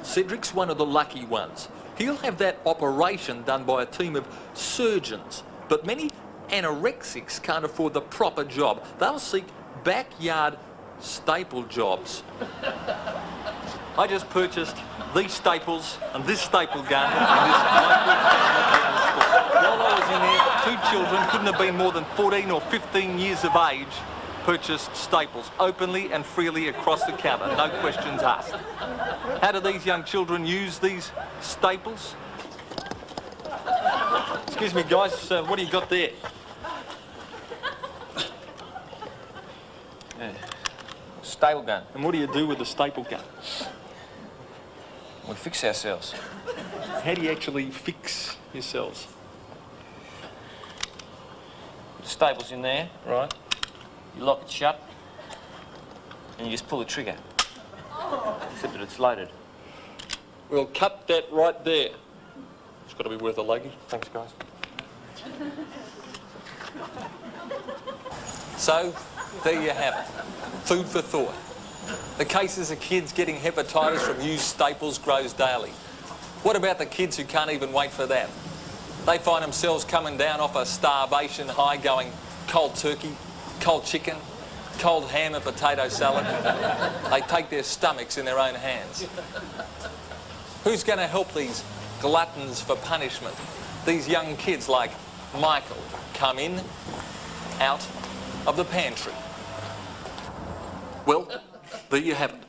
Cedric's one of the lucky ones. He'll have that operation done by a team of surgeons. But many anorexics can't afford the proper job. They'll seek backyard staple jobs. I just purchased these staples and this staple gun in this local store. While I was in there, 2 children, couldn't have been more than 14 or 15 years of age, purchased staples openly and freely across the counter, no questions asked. How do these young children use these staples? Excuse me, guys, what do you got there? Staple gun. And what do you do with the staple gun? We fix ourselves. How do you actually fix yourselves? Put the staples in there, right? You lock it shut, and you just pull the trigger. Except that it's loaded. We'll cut that right there. It's got to be worth a luggage. Thanks, guys. So, there you have it. Food for thought. The cases of kids getting hepatitis from used staples grows daily. What about the kids who can't even wait for that? They find themselves coming down off a starvation high going cold turkey, cold chicken, cold ham and potato salad. They take their stomachs in their own hands. Who's going to help these gluttons for punishment? These young kids like Michael come in, out of the pantry. Well, there you have it.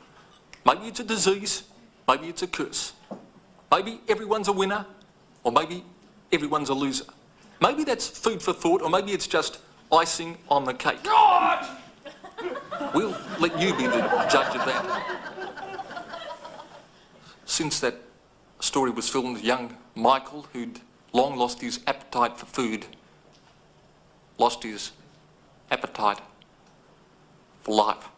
Maybe it's a disease, maybe it's a curse. Maybe everyone's a winner, or maybe everyone's a loser. Maybe that's food for thought, or maybe it's just icing on the cake. God! We'll let you be the judge of that. Since that story was filmed, young Michael, who'd long lost his appetite for food, lost his appetite for life.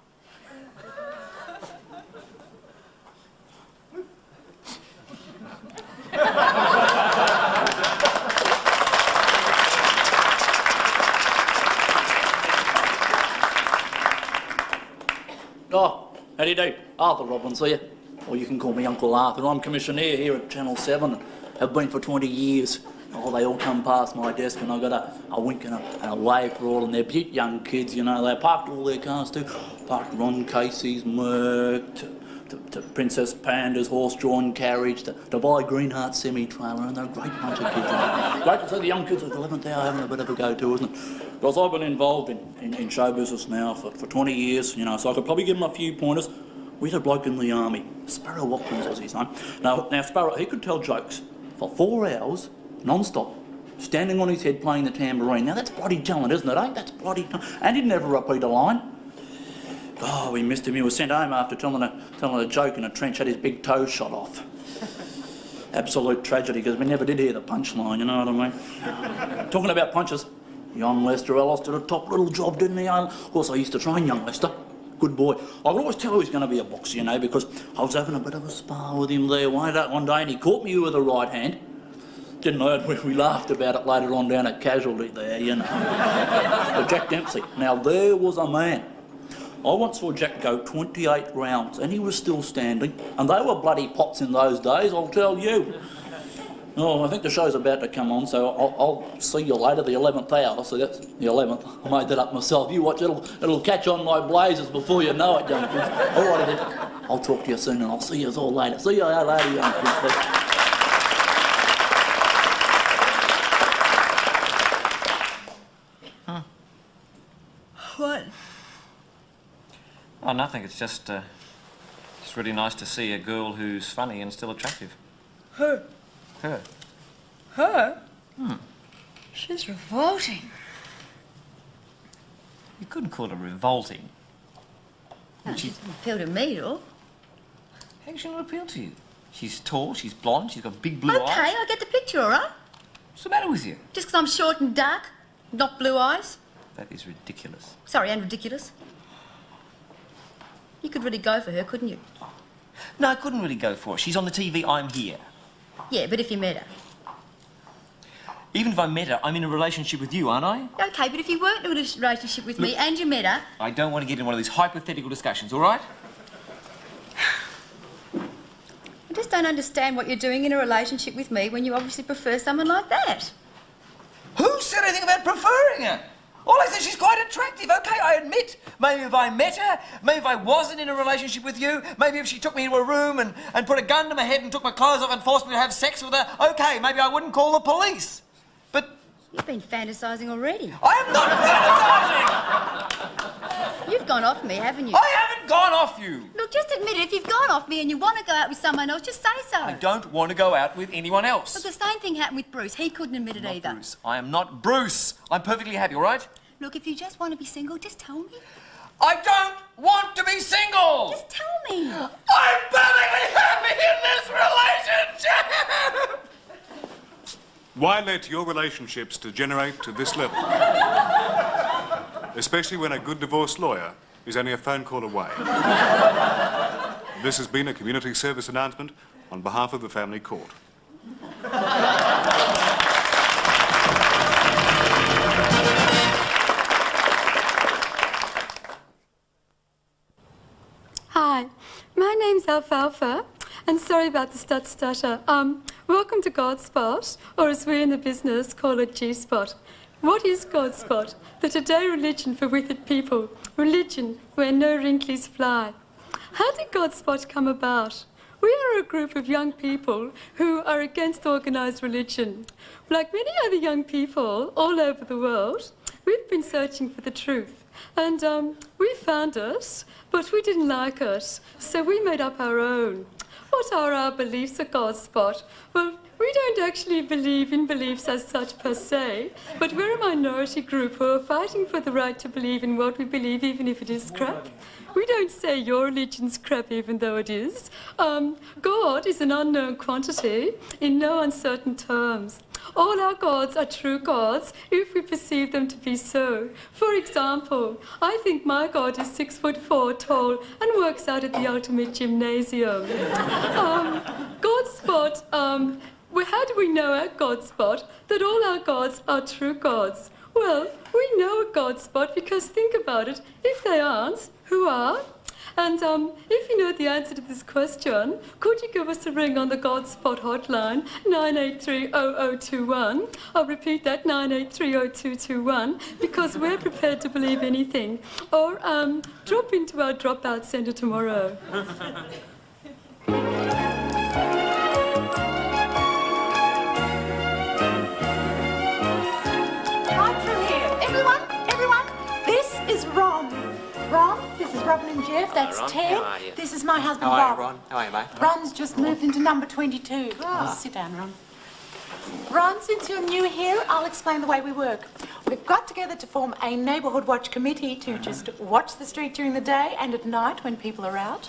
Oh, how do you do? Arthur Robbins here. Or you can call me Uncle Arthur. I'm commissioner here at Channel 7 and have been for 20 years. Oh, they all come past my desk and I've got a wink and a wave for all, and they're beaut young kids, you know. They parked all their cars too. Parked Ron Casey's, Merc, to Princess Panda's horse-drawn carriage, to buy Greenheart semi-trailer, and they're a great bunch of kids. Great to see the young kids at 11th hour having a bit of a go too, isn't it? Because I've been involved in show business now for 20 years, you know, so I could probably give them a few pointers. We had a bloke in the army, Sparrow Watkins was his name. Now Sparrow, he could tell jokes for 4 hours, non-stop, standing on his head playing the tambourine. Now that's bloody talent, isn't it, eh? That's bloody talent. And he'd never repeat a line. Oh, we missed him. He was sent home after telling a joke in a trench, had his big toe shot off. Absolute tragedy, because we never did hear the punchline, you know what I mean? Talking about punches, young Lester Ellis did a top little job, didn't he? Of course, I used to train young Lester. Good boy. I could always tell he was going to be a boxer, you know, because I was having a bit of a spar with him there one day, and he caught me with a right hand. Didn't I? We laughed about it later on down at Casualty there, you know. But Jack Dempsey. Now, there was a man. I once saw Jack go 28 rounds, and he was still standing, and they were bloody pots in those days, I'll tell you. Oh, I think the show's about to come on, so I'll see you later, the 11th hour. So that's the 11th. I made that up myself. You watch, it'll catch on like blazes before you know it, young kids. All right, then. I'll talk to you soon, and I'll see you all later. See you later, young kids. What? Oh, nothing. It's just really nice to see a girl who's funny and still attractive. Her? Her. Her? Hmm. She's revolting. You couldn't call her revolting. No, she doesn't appeal to me at all. How can she not appeal to you? She's tall, she's blonde, she's got big blue eyes. Okay, I get the picture, all right? What's the matter with you? Just because I'm short and dark, not blue eyes. That is ridiculous. Sorry, and ridiculous. You could really go for her, couldn't you? No, I couldn't really go for her. She's on the TV, I'm here. Yeah, but if you met her. Even if I met her, I'm in a relationship with you, aren't I? Okay, but if you weren't in a relationship with me and you met her... I don't want to get in one of these hypothetical discussions, all right? I just don't understand what you're doing in a relationship with me when you obviously prefer someone like that. Who said anything about preferring her? All I said, she's quite attractive, okay, I admit. Maybe if I met her, maybe if I wasn't in a relationship with you, maybe if she took me into a room and put a gun to my head and took my clothes off and forced me to have sex with her, okay, maybe I wouldn't call the police. But... You've been fantasising already. I am not fantasising! You've gone off me, haven't you? I haven't gone off you! Look, just admit it. If you've gone off me and you want to go out with someone else, just say so. I don't want to go out with anyone else. Look, the same thing happened with Bruce. He couldn't admit it either. Bruce. I am not Bruce. I'm perfectly happy, all right? Look, if you just want to be single, just tell me. I don't want to be single! Just tell me. I'm perfectly happy in this relationship! Why let your relationships degenerate to this level? Especially when a good divorce lawyer is only a phone call away. This has been a community service announcement on behalf of the family court. Hi, my name's Alfalfa, and sorry about the stutter. Welcome to Godspot, or as we in the business call it G-Spot. What is Godspot? The today religion for withered people, religion where no wrinkles fly. How did Godspot come about? We are a group of young people who are against organised religion. Like many other young people all over the world, we've been searching for the truth. And we found it, but we didn't like it, so we made up our own. What are our beliefs at Godspot? Well, we don't actually believe in beliefs as such per se, but we're a minority group who are fighting for the right to believe in what we believe, even if it is crap. We don't say your religion's crap even though it is. God is an unknown quantity in no uncertain terms. All our gods are true gods if we perceive them to be so. For example, I think my God is 6'4" tall and works out at the ultimate gymnasium. Godspot, well, how do we know at Godspot that all our gods are true gods? Well, we know at Godspot because think about it, if they aren't, who are? And if you know the answer to this question, could you give us a ring on the Godspot hotline, 983-0021? I'll repeat that, 983-0221, because we're prepared to believe anything. Or drop into our dropout centre tomorrow. Right through here. Everyone, this is Ron. Ron, this is Robin and Jeff, that's Ron. Ted. How are you? This is my husband, How are Bob. you, Ron? How are you, mate? Ron's just moved into number 22. Sit down, Ron. Ron, since you're new here, I'll explain the way we work. We've got together to form a neighbourhood watch committee to just watch the street during the day and at night when people are out.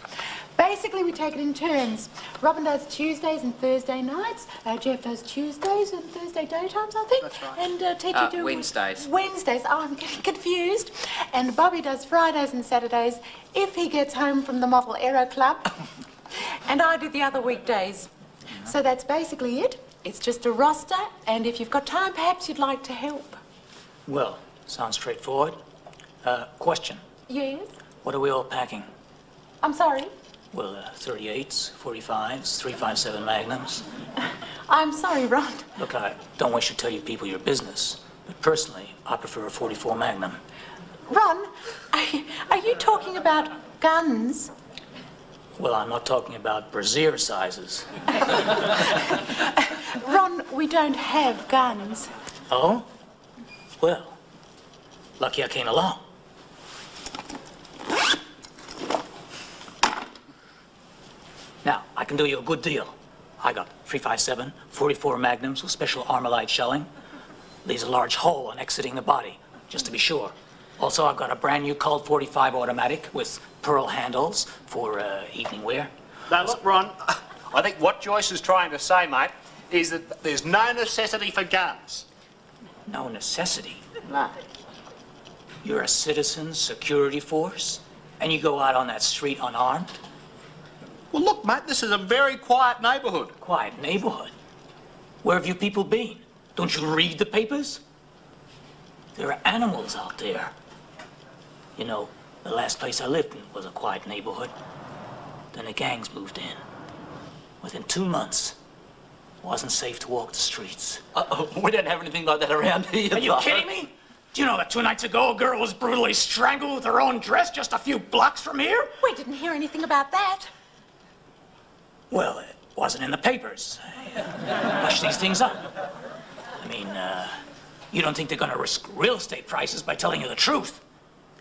Basically, we take it in turns. Robin does Tuesdays and Thursday nights. Jeff does Tuesdays and Thursday daytimes, I think. That's right. And Ted, you do... Wednesdays. Wednesdays. Oh, I'm getting confused. And Bobby does Fridays and Saturdays if he gets home from the Model Aero Club. And I do the other weekdays. So that's basically it. It's just a roster, and if you've got time, perhaps you'd like to help. Well, sounds straightforward. Question. Yes? What are we all packing? I'm sorry? Well, 38s, 45s, 357 Magnums. I'm sorry, Ron. Look, I don't wish to tell you people your business, but personally, I prefer a 44 Magnum. Ron, are you talking about guns? Well, I'm not talking about brassiere sizes. Ron, we don't have guns. Oh? Well, lucky I came along. Now, I can do you a good deal. I got 357, 44 Magnums with special Armalite shelling. Leaves a large hole on exiting the body, just to be sure. Also, I've got a brand new Colt 45 automatic with pearl handles for evening wear. Now, look, Ron, I think what Joyce is trying to say, mate, is that there's no necessity for guns. No necessity? No. You're a citizen security force, and you go out on that street unarmed? Well, look, mate, this is a very quiet neighbourhood. Quiet neighbourhood? Where have you people been? Don't you read the papers? There are animals out there. You know, the last place I lived in was a quiet neighbourhood. Then the gangs moved in. Within 2 months, it wasn't safe to walk the streets. We didn't have anything like that around here. Are you kidding me? Do you know that 2 nights ago a girl was brutally strangled with her own dress just a few blocks from here? We didn't hear anything about that. Well, it wasn't in the papers. Hush these things up. I mean, you don't think they're gonna risk real estate prices by telling you the truth?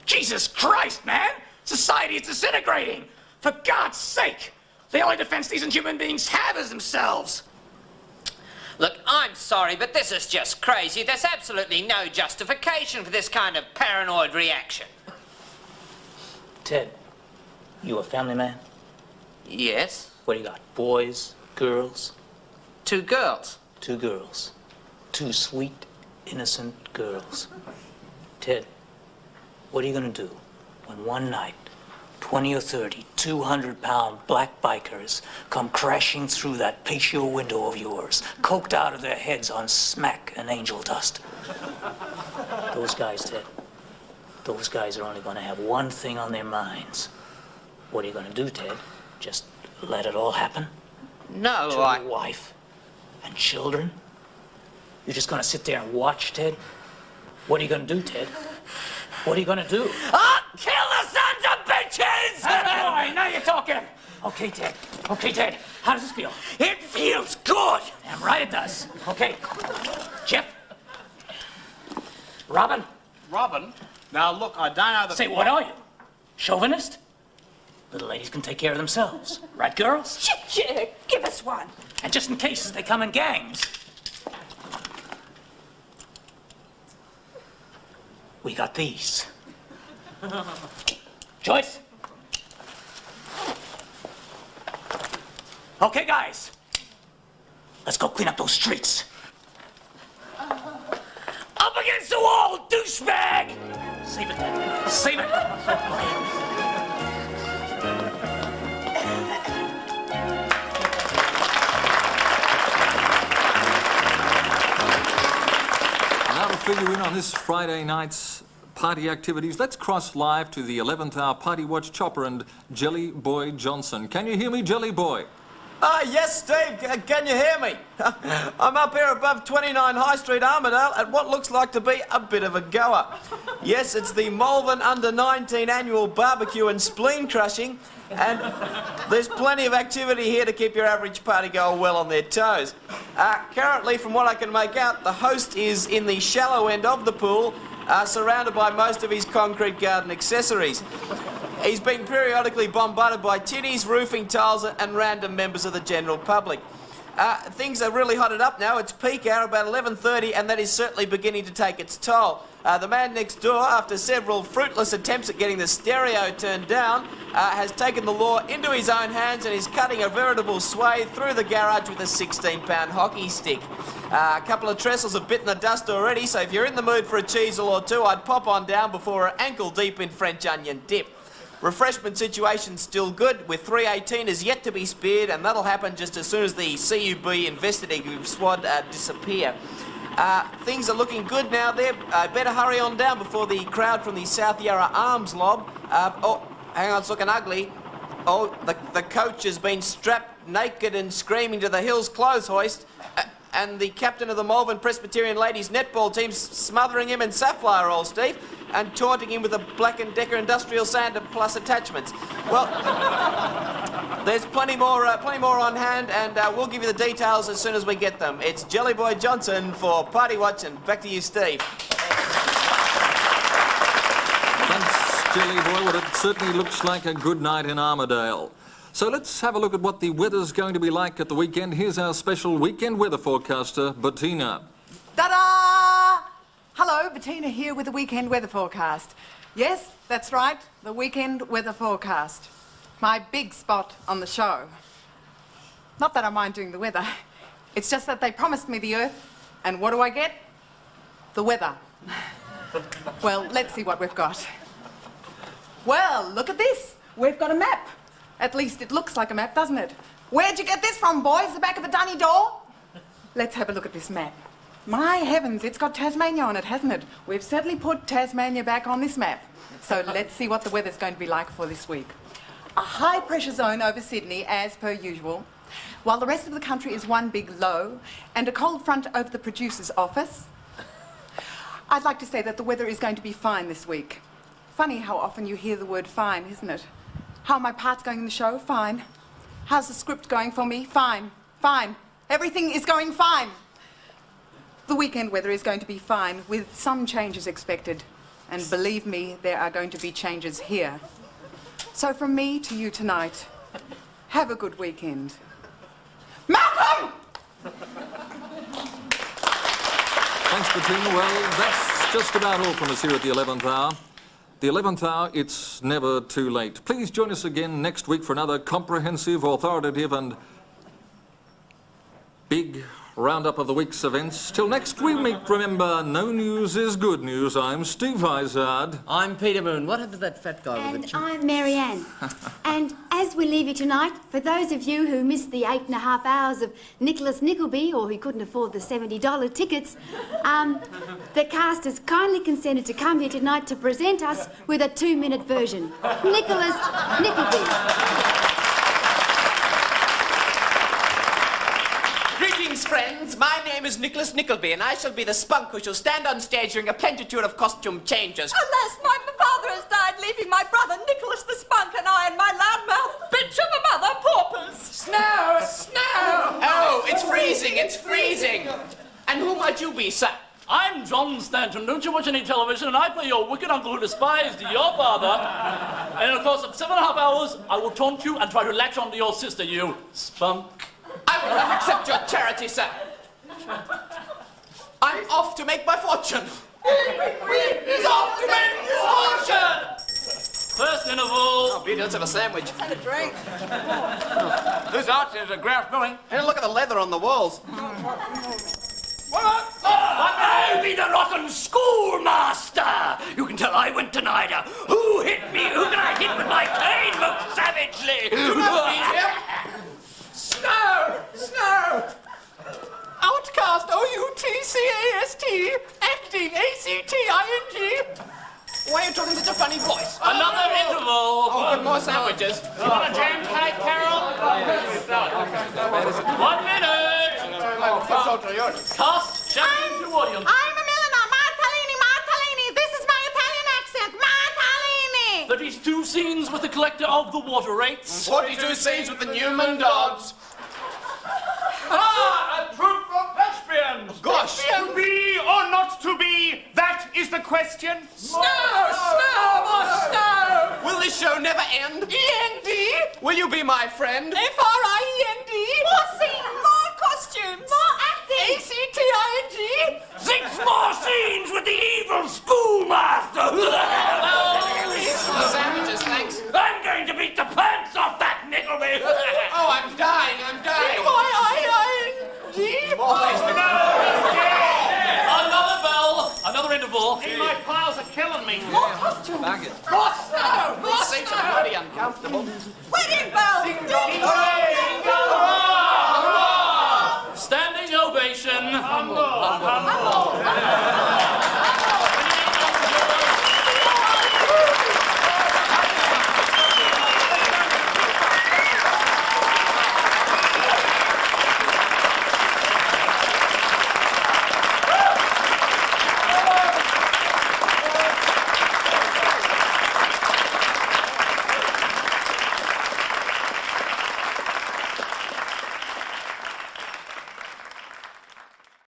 Jesus Christ, man! Society is disintegrating! For God's sake! The only defense decent human beings have is themselves! Look, I'm sorry, but this is just crazy. There's absolutely no justification for this kind of paranoid reaction. Ted, you a family man? Yes. What do you got? Boys? Girls? 2 girls. 2 girls. 2 sweet, innocent girls. Ted, what are you gonna do when one night 20 or 30 200-pound black bikers come crashing through that patio window of yours, coked out of their heads on smack and angel dust? Those guys, Ted, those guys are only gonna have one thing on their minds. What are you gonna do, Ted? Just let it all happen? No, to your wife and children? You're just gonna sit there and watch, Ted? What are you gonna do, Ted? What are you gonna do? Ah! Kill the sons of bitches! Boy, now you're talking! Okay, Ted. Okay, Ted. How does this feel? It feels good! Damn right it does. Okay. Jeff? Robin? Robin? Now, look, I don't know that... Say, what are you? Chauvinist? Little ladies can take care of themselves. Right, girls? Yeah, give us one. And just in case they come in gangs. We got these. Joyce? Okay, guys. Let's go clean up those streets. Up against the wall, douchebag! Save it, Ted. Save it. Now to fill you in on this Friday night's party activities, let's cross live to the 11th hour Party Watch Chopper and Jelly Boy Johnson. Can you hear me, Jelly Boy? Yes, Steve, can you hear me? I'm up here above 29 High Street, Armidale, at what looks like to be a bit of a goer. Yes, it's the Malvern Under-19 annual barbecue and spleen crushing, and there's plenty of activity here to keep your average partygoer well on their toes. Currently, from what I can make out, the host is in the shallow end of the pool, surrounded by most of his concrete garden accessories. He's been periodically bombarded by titties, roofing tiles and random members of the general public. Things are really hotted up now. It's peak hour, about 11:30, and that is certainly beginning to take its toll. The man next door, after several fruitless attempts at getting the stereo turned down, has taken the law into his own hands and is cutting a veritable swathe through the garage with a 16-pound hockey stick. A couple of trestles have bitten the dust already, so if you're in the mood for a cheesel or two, I'd pop on down before we're ankle deep in French onion dip. Refreshment situation's still good, with 318 is yet to be speared, and that'll happen just as soon as the CUB investigative squad disappear. Things are looking good now there. Better hurry on down before the crowd from the South Yarra Arms lob. Oh, hang on, it's looking ugly. Oh, the coach has been strapped naked and screaming to the Hills clothes hoist, and the captain of the Malvern Presbyterian ladies netball team's smothering him in sapphire roll, Steve, and taunting him with a Black & Decker industrial sander plus attachments. Well, there's plenty more on hand, and we'll give you the details as soon as we get them. It's Jelly Boy Johnson for Party Watch, and back to you, Steve. Thanks, Jelly Boy. Well, it certainly looks like a good night in Armidale. So let's have a look at what the weather's going to be like at the weekend. Here's our special weekend weather forecaster, Bettina. Ta-da! Hello, Bettina here with the weekend weather forecast. Yes, that's right, the weekend weather forecast. My big spot on the show. Not that I mind doing the weather. It's just that they promised me the earth, and what do I get? The weather. Well, let's see what we've got. Well, look at this. We've got a map. At least it looks like a map, doesn't it? Where'd you get this from, boys? The back of the dunny door? Let's have a look at this map. My heavens, it's got Tasmania on it, hasn't it? We've certainly put Tasmania back on this map. So let's see what the weather's going to be like for this week. A high pressure zone over Sydney, as per usual, while the rest of the country is one big low, and a cold front over the producer's office. I'd like to say that the weather is going to be fine this week. Funny how often you hear the word fine, isn't it? How are my parts going in the show? Fine. How's the script going for me? Fine. Fine. Everything is going fine. The weekend weather is going to be fine, with some changes expected. And believe me, there are going to be changes here. So from me to you tonight, have a good weekend. Malcolm! Thanks, Bettina. Well, that's just about all from us here at the 11th hour. The 11th hour, it's never too late. Please join us again next week for another comprehensive, authoritative and big roundup of the week's events. Till next week, remember, no news is good news. I'm Steve Izard. I'm Peter Moon. What happened to that fat guy with the... And I'm Marianne. And as we leave you tonight, for those of you who missed the 8.5 hours of Nicholas Nickleby, or who couldn't afford the $70 tickets, the cast has kindly consented to come here tonight to present us with a 2-minute version. Nicholas Nickleby. Greetings, friends. My name is Nicholas Nickleby, and I shall be the spunk who shall stand on stage during a plenitude of costume changes. Alas, my father has died, leaving my brother Nicholas the Spunk and I and my loudmouth bitch of a mother paupers. Snow, snow! Oh, it's freezing, it's freezing. And who might you be, sir? I'm John Stanton. Don't you watch any television? And I play your wicked uncle who despised your father. And in the course of 7.5 hours, I will taunt you and try to latch onto your sister, you spunk. I will not accept your charity, sir. I'm off to make my fortune. He's off to make his fortune! First interval. Oh, beauty, let's have a sandwich. And a drink. This arch is a grouse milling. Hey, look at the leather on the walls. I'll be the rockin' schoolmaster! You can tell I went to Nida. Who hit me? Who can I hit with my cane most savagely? Snow! Snow! Outcast, O-U-T-C-A-S-T, acting, A-C-T-I-N-G. Why are you talking such a funny voice? Another interval. Oh, good, more sandwiches. You want a jam cake, Carol? 1 minute. Cast, checking to audience. I'm a milliner. Martellini. This is my Italian accent. Martellini. 32 scenes with the collector of the water rates. 42 scenes with the Newman dogs. Ah, a troupe of lesbians! Gosh! To be or not to be, that is the question. Snow! Will this show never end? E-N-D? Will you be my friend? F-R-I-E-N-D? More scene, more costumes, more acting. A-C-T-I-N-G? 6 more scenes with the evil schoolmaster. Sandwiches, thanks. I'm going to beat the pants off that Nickleby. Oh, I'm dying. G-Y-I-I-G? Another bell, another interval. My pals are killing me. More costumes. More snow. These seats are bloody uncomfortable. wedding bells. Ding dong. Hooray! Standing ovation. Humble.